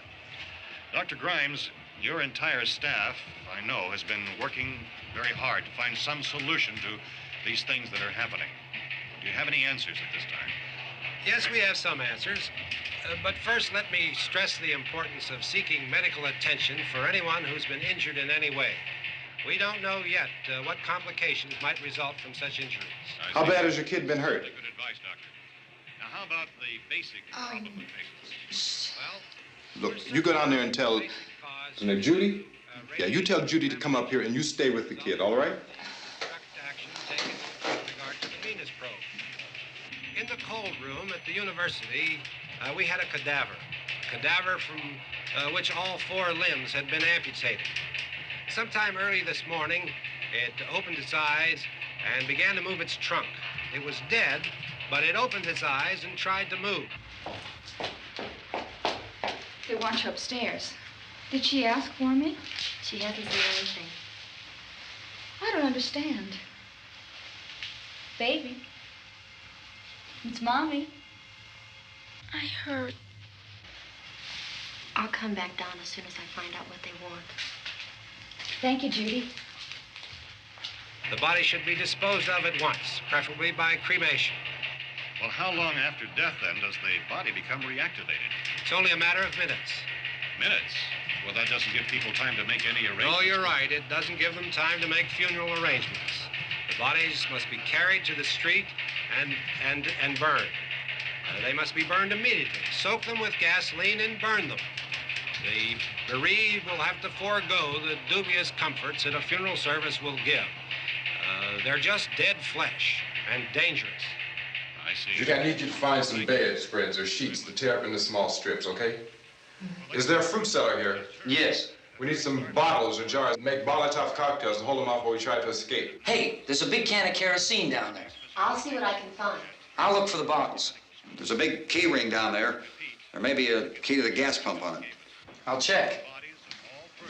Dr. Grimes, your entire staff, I know, has been working very hard to find some solution to these things that are happening. Do you have any answers at this time? Yes, we have some answers. But first, let me stress the importance of seeking medical attention for anyone who's been injured in any way. We don't know yet what complications might result from such injuries. How bad has your kid been hurt? Good advice, Doctor. Now, how about the basic problem of patients? Well, Look, you go down there and tell... Now, Judy? Yeah, you tell Judy to come up here and you stay with the kid, all right? Action taken with regard to the Venus probe. In the cold room at the university, we had a cadaver from which all 4 limbs had been amputated. Sometime early this morning, it opened its eyes and began to move its trunk. It was dead, but it opened its eyes and tried to move. They want you upstairs. Did she ask for me? She hasn't said anything. I don't understand. Baby. It's Mommy. I heard. I'll come back down as soon as I find out what they want. Thank you, Judy. The body should be disposed of at once, preferably by cremation. well, how long after death, then, does the body become reactivated? It's only a matter of minutes. Minutes? Well, that doesn't give people time to make any arrangements. No, you're right. It doesn't give them time to make funeral arrangements. The bodies must be carried to the street and burned. They must be burned immediately. Soak them with gasoline and burn them. The bereaved will have to forego the dubious comforts that a funeral service will give. They're just dead flesh and dangerous. I see. Judy, I need you to find some bedspreads or sheets to tear up into small strips, okay? Is there a fruit cellar here? Yes. We need some bottles or jars to make Molotov cocktails and hold them off while we try to escape. Hey, there's a big can of kerosene down there. I'll see what I can find. I'll look for the bottles. There's a big key ring down there. There may be a key to the gas pump on it. I'll check.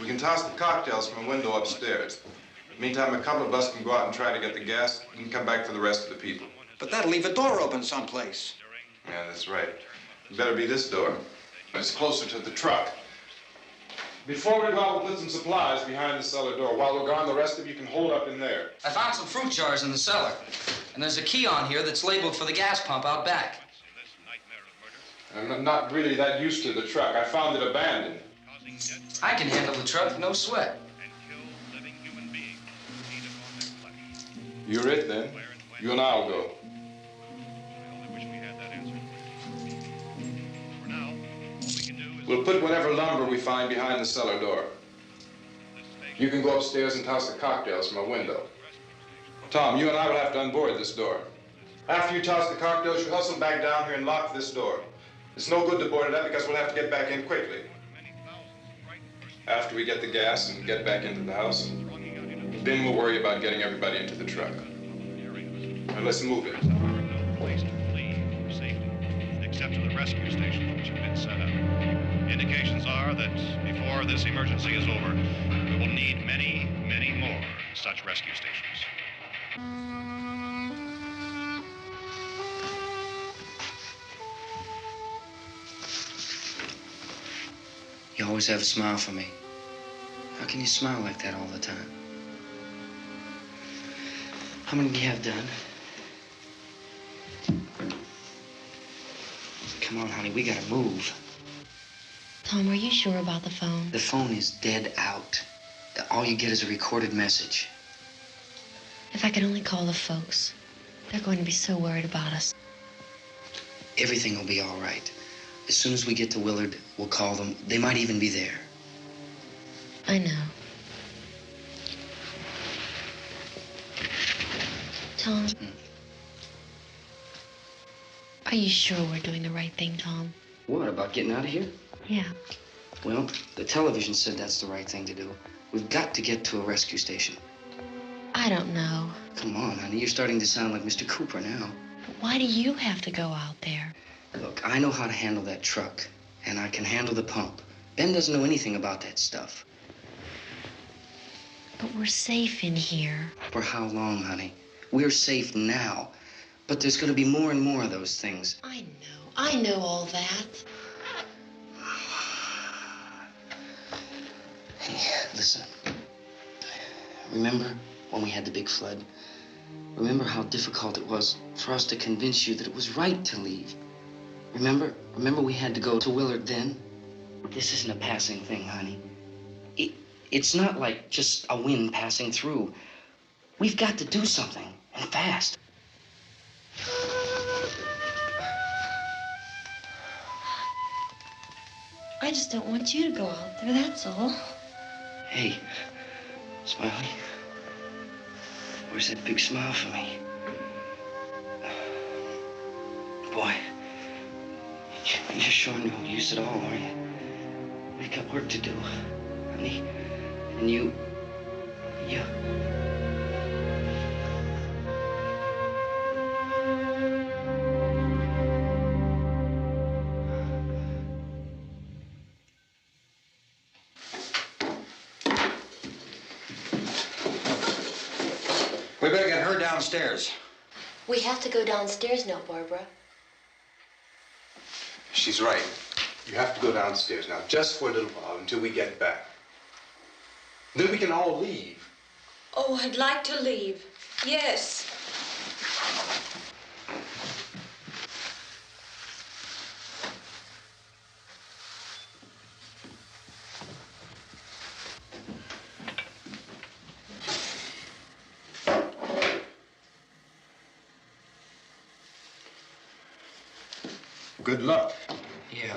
We can toss the cocktails from a window upstairs. Meantime, a couple of us can go out and try to get the gas and come back for the rest of the people. But that'll leave a door open someplace. Yeah, that's right. It better be this door. It's closer to the truck. Before we go out, we'll put some supplies behind the cellar door. While we're gone, the rest of you can hold up in there. I found some fruit jars in the cellar. And there's a key on here that's labeled for the gas pump out back. I'm not really that used to the truck. I found it abandoned. I can handle the truck, no sweat. You're it, then. You and I'll go. We'll put whatever lumber we find behind the cellar door. You can go upstairs and toss the cocktails from a window. Tom, you and I will have to unboard this door. After you toss the cocktails, you hustle back down here and lock this door. It's no good to board it up because we'll have to get back in quickly. After we get the gas and get back into the house, then we'll worry about getting everybody into the truck. Now let's move it. Place to flee for safety, except to the rescue stations which have been set up. Indications are that before this emergency is over, we will need many, many more such rescue stations. You always have a smile for me. How can you smile like that all the time? How many do you have done? Come on, honey, we gotta move. Tom, are you sure about the phone? The phone is dead out. All you get is a recorded message. If I could only call the folks. They're going to be so worried about us. Everything will be all right. As soon as we get to Willard, we'll call them. They might even be there. I know. Tom, are you sure we're doing the right thing, Tom? What, about getting out of here? Yeah. Well, the television said that's the right thing to do. We've got to get to a rescue station. I don't know. Come on, honey, you're starting to sound like Mr. Cooper now. But why do you have to go out there? Look, I know how to handle that truck, and I can handle the pump. Ben doesn't know anything about that stuff. But we're safe in here. For how long, honey? We're safe now. But there's going to be more and more of those things. I know all that. Hey, listen. Remember when we had the big flood? Remember how difficult it was for us to convince you that it was right to leave? Remember we had to go to Willard then? This isn't a passing thing, honey. It's not like just a wind passing through. We've got to do something, and fast. I just don't want you to go out there, that's all. Hey, Smiley. Where's that big smile for me? Boy, you're showing no use at all, are you? We've got work to do, honey. And you... We better get her downstairs. We have to go downstairs now, Barbara. She's right. You have to go downstairs now, just for a little while, until we get back. Then we can all leave. Oh, I'd like to leave. Yes. Good luck. Yeah.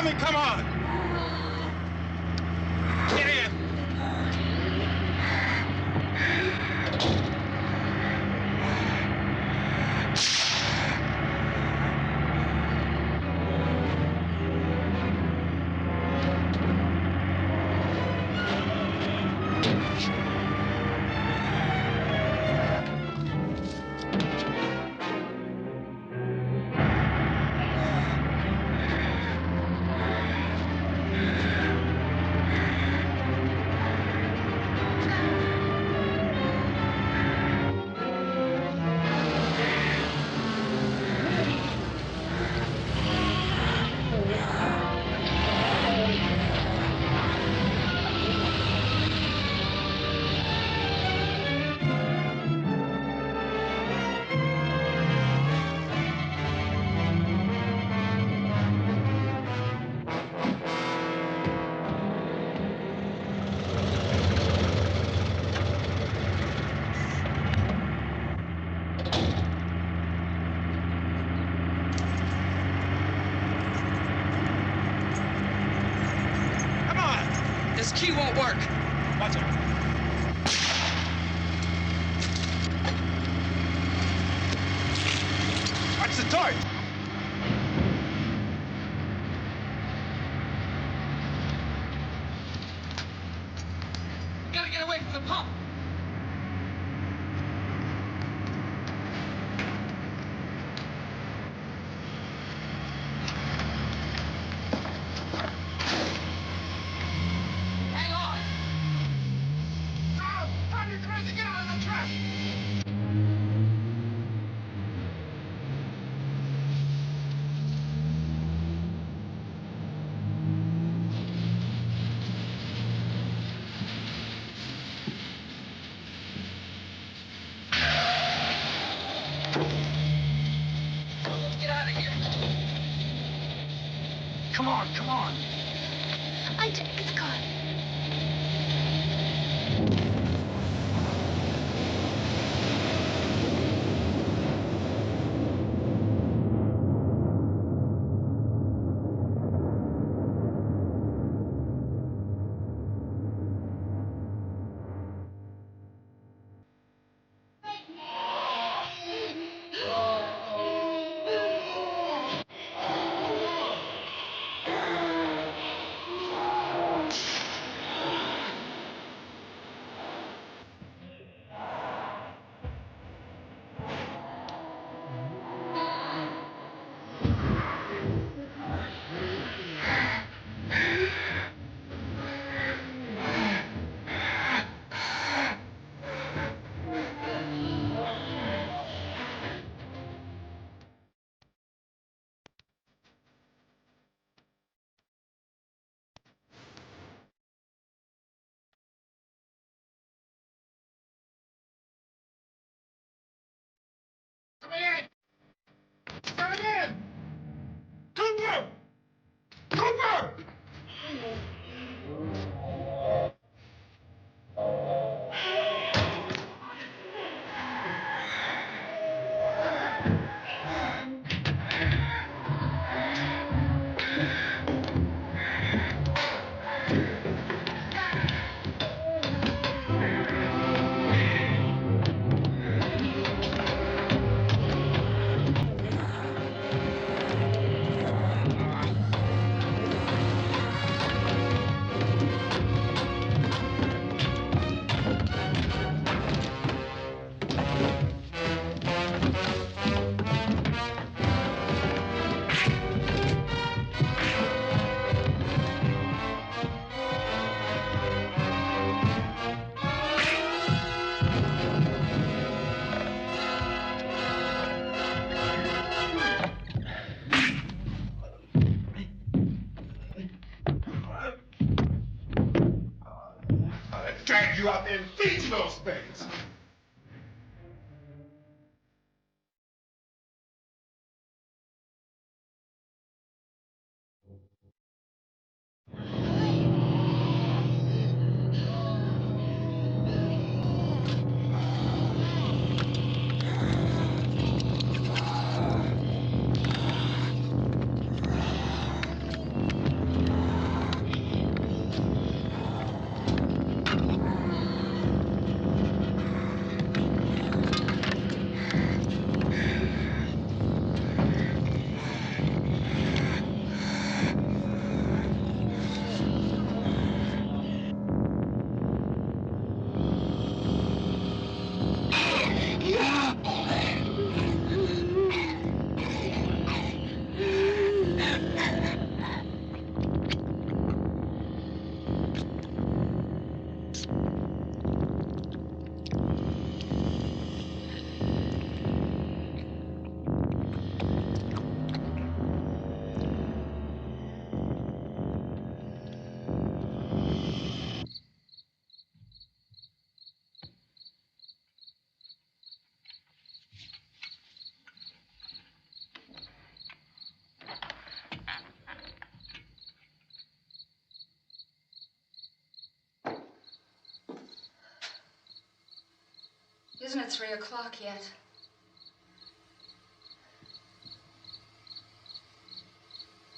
coming, come on! Get in! This key won't work. Watch it. Watch the torch. We gotta get away from the pump. Hang on. No! Tom, you're trying to get out of the trap! Get out of here. Come on, come on. Get the car. Coming in! Coming in! Cooper! Cooper! Drag you out there and feed you those things. Isn't it 3 o'clock yet?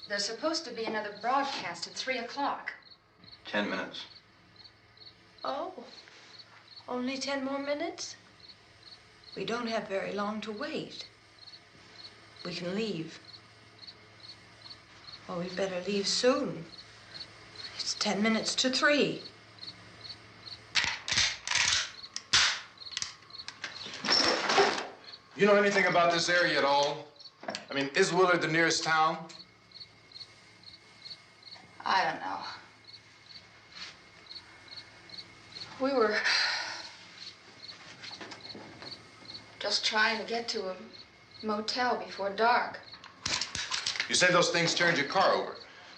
There's supposed to be another broadcast at 3 o'clock. 10 minutes. Oh, only 10 more minutes? We don't have very long to wait. We can leave. Well, we'd better leave soon. It's 10 minutes to 3. You know anything about this area at all? I mean, is Willard the nearest town? I don't know. We were just trying to get to a motel before dark. You said those things turned your car over.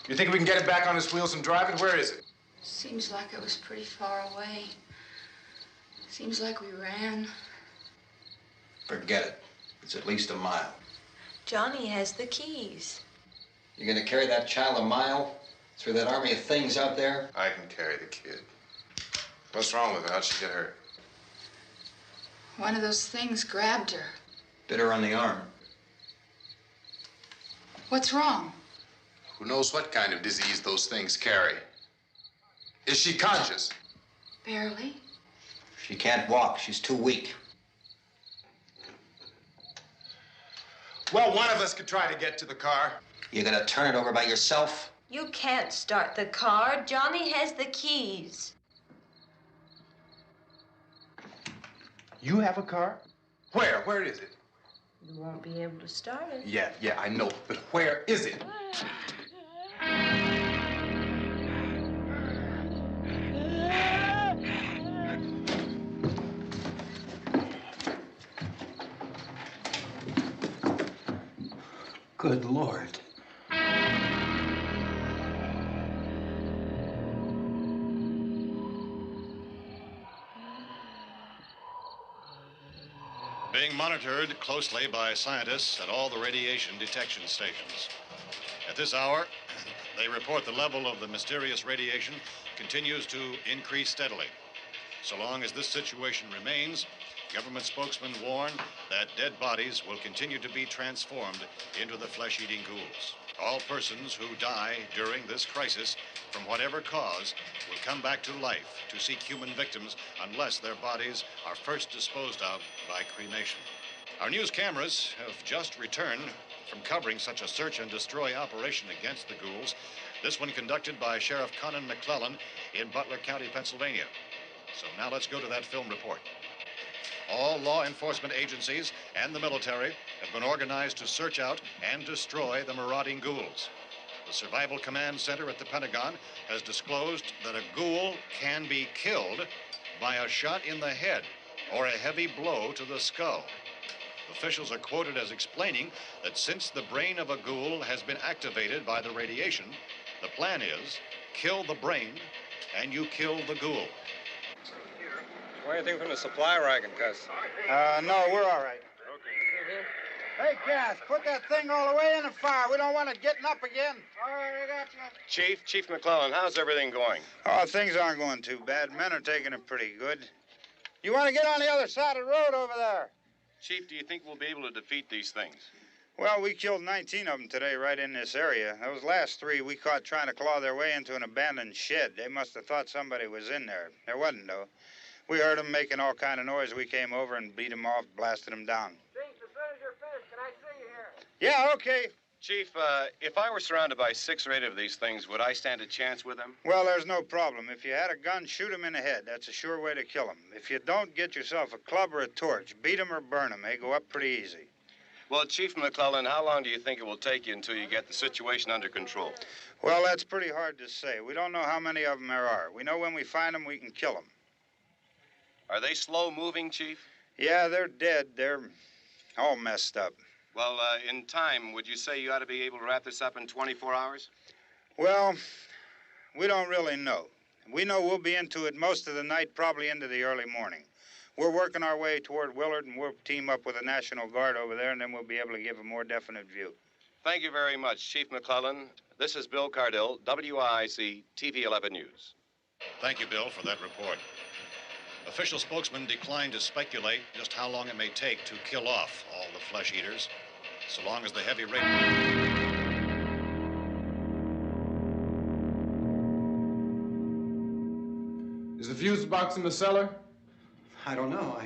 You think we can get it back on its wheels and drive it? Where is it? Seems like it was pretty far away. Seems like we ran. Forget it. It's at least a mile. Johnny has the keys. You gonna carry that child a mile through that army of things out there? I can carry the kid. What's wrong with her? How'd she get hurt? One of those things grabbed her. Bit her on the arm. What's wrong? Who knows what kind of disease those things carry? Is she conscious? Barely. She can't walk. She's too weak. Well, one of us could try to get to the car. You gonna turn it over by yourself? You can't start the car. Johnny has the keys. You have a car? Where? Where is it? You won't be able to start it. Yeah, I know. But where is it? Good Lord. Being monitored closely by scientists at all the radiation detection stations. At this hour, they report the level of the mysterious radiation continues to increase steadily. So long as this situation remains, government spokesmen warn that dead bodies will continue to be transformed into the flesh-eating ghouls. All persons who die during this crisis, from whatever cause, will come back to life to seek human victims unless their bodies are first disposed of by cremation. Our news cameras have just returned from covering such a search and destroy operation against the ghouls, this one conducted by Sheriff Conan McClellan in Butler County, Pennsylvania. So now let's go to that film report. All law enforcement agencies and the military have been organized to search out and destroy the marauding ghouls. The Survival Command Center at the Pentagon has disclosed that a ghoul can be killed by a shot in the head or a heavy blow to the skull. Officials are quoted as explaining that since the brain of a ghoul has been activated by the radiation, the plan is kill the brain and you kill the ghoul. Anything from the supply wagon, Cuz? No, we're all right. Hey, Cass, put that thing all the way in the fire. We don't want it getting up again. All right, I got you. Chief McClellan, how's everything going? Oh, things aren't going too bad. Men are taking it pretty good. You want to get on the other side of the road over there? Chief, do you think we'll be able to defeat these things? Well, we killed 19 of them today right in this area. Those last 3 we caught trying to claw their way into an abandoned shed. They must have thought somebody was in there. There wasn't, though. We heard them making all kind of noise. We came over and beat them off, blasted them down. Chief, as soon as you're finished, can I see you here? Yeah, okay. Chief, if I were surrounded by 6 or 8 of these things, would I stand a chance with them? Well, there's no problem. If you had a gun, shoot them in the head. That's a sure way to kill them. If you don't, get yourself a club or a torch. Beat them or burn them. They go up pretty easy. Well, Chief McClellan, how long do you think it will take you until you get the situation under control? Well, that's pretty hard to say. We don't know how many of them there are. We know when we find them, we can kill them. Are they slow-moving, Chief? Yeah, they're dead. They're all messed up. Well, in time, would you say you ought to be able to wrap this up in 24 hours? Well, we don't really know. We know we'll be into it most of the night, probably into the early morning. We're working our way toward Willard, and we'll team up with the National Guard over there, and then we'll be able to give a more definite view. Thank you very much, Chief McClellan. This is Bill Cardill, WIC TV 11 News. Thank you, Bill, for that report. Official spokesman declined to speculate just how long it may take to kill off all the flesh eaters, so long as the heavy rain... Is the fuse box in the cellar? I don't know.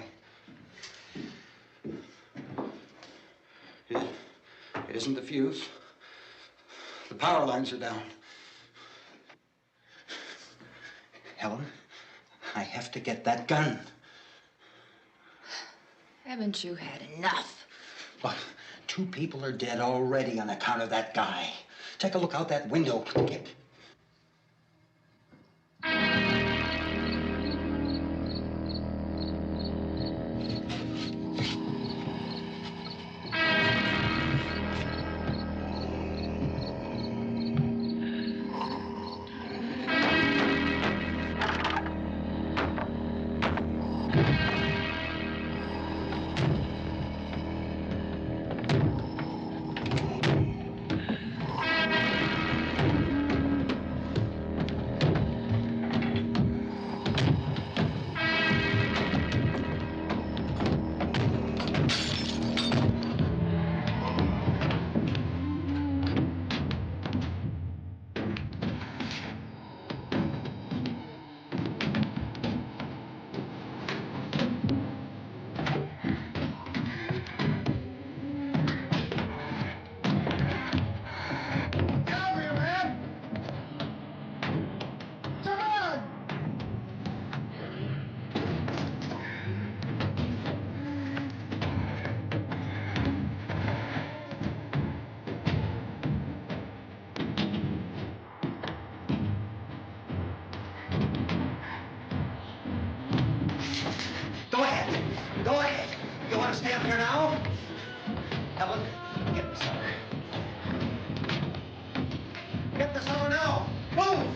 It isn't the fuse. The power lines are down. Helen, I have to get that gun. Haven't you had enough? Look, 2 people are dead already on account of that guy. Take a look out that window. Get... Go ahead. Go ahead. You want to stay up here now? Helen, get the cellar. Get the cellar now. Move!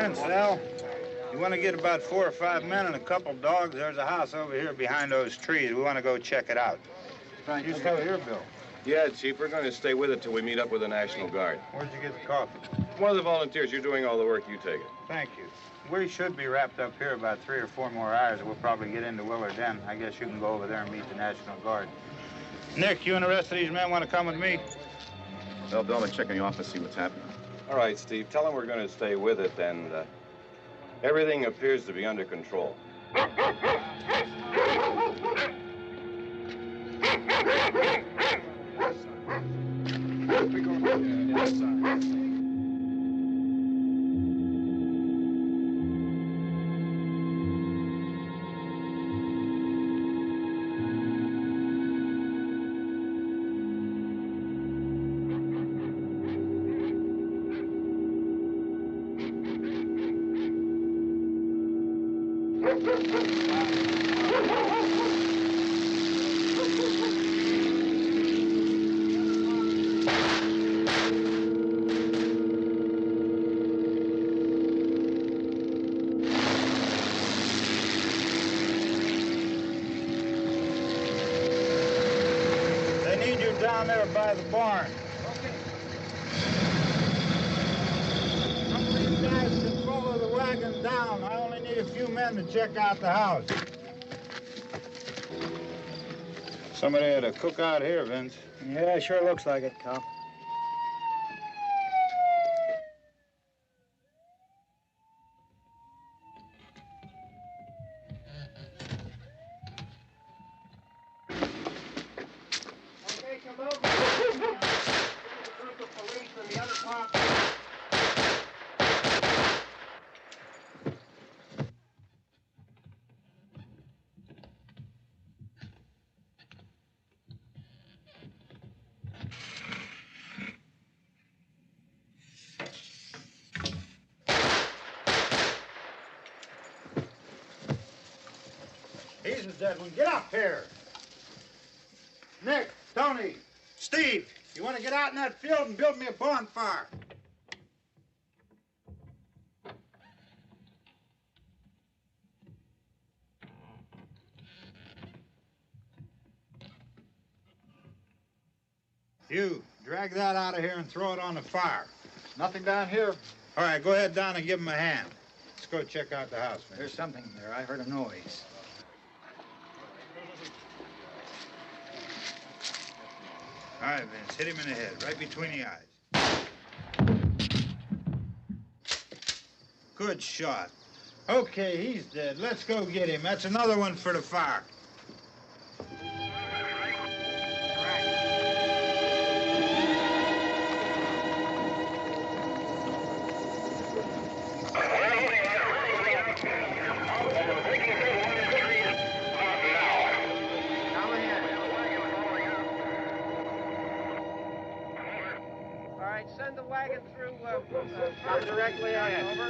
Vince, Al. You want to get about 4 or 5 men and a couple dogs? There's a house over here behind those trees. We want to go check it out. Right. You still here, Bill? Yeah, Chief, we're going to stay with it till we meet up with the National Guard. Where'd you get the coffee? One of the volunteers. You're doing all the work. You take it. Thank you. We should be wrapped up here about 3 or 4 more hours. We'll probably get into Willard then. I guess you can go over there and meet the National Guard. Nick, you and the rest of these men want to come with me? Well, Bill, I'll check in the office, see what's happening. All right, Steve. Tell them we're going to stay with it, and everything appears to be under control. They need you down there by the barn. Some of these guys can follow the wagon down. I only need a few men to check out the house. Somebody had a cookout here, Vince. Yeah, it sure looks like it, Cop. Okay, come over. There's a group of police in the other part. He's a dead one. Get up here. Nick, Tony, Steve, you want to get out in that field and build me a bonfire? You, drag that out of here and throw it on the fire. Nothing down here. All right, go ahead down and give him a hand. Let's go check out the house, man. There's something there. I heard a noise. All right, Vince, hit him in the head, right between the eyes. Good shot. Okay, he's dead. Let's go get him. That's another one for the fire. All right, send the wagon through directly ahead. Over.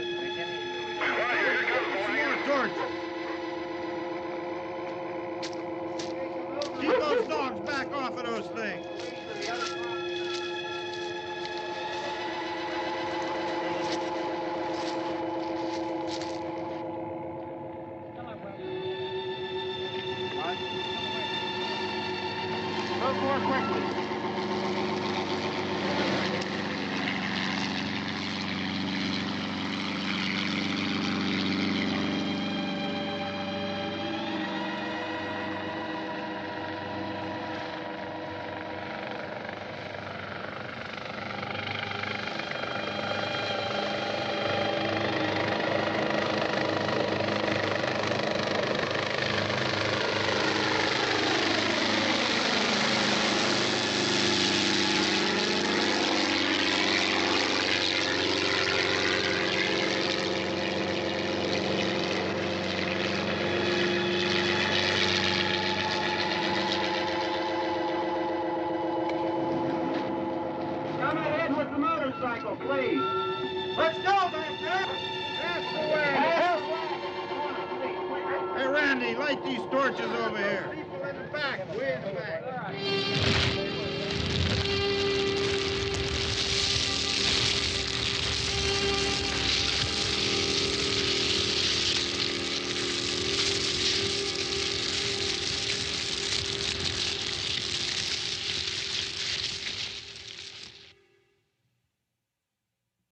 More torches. Keep those dogs back off of those things. Move more quickly. Come ahead with the motorcycle, please. Let's go back there. That's the way. Hey, Randy, light these torches over here. People in the back, way in the back.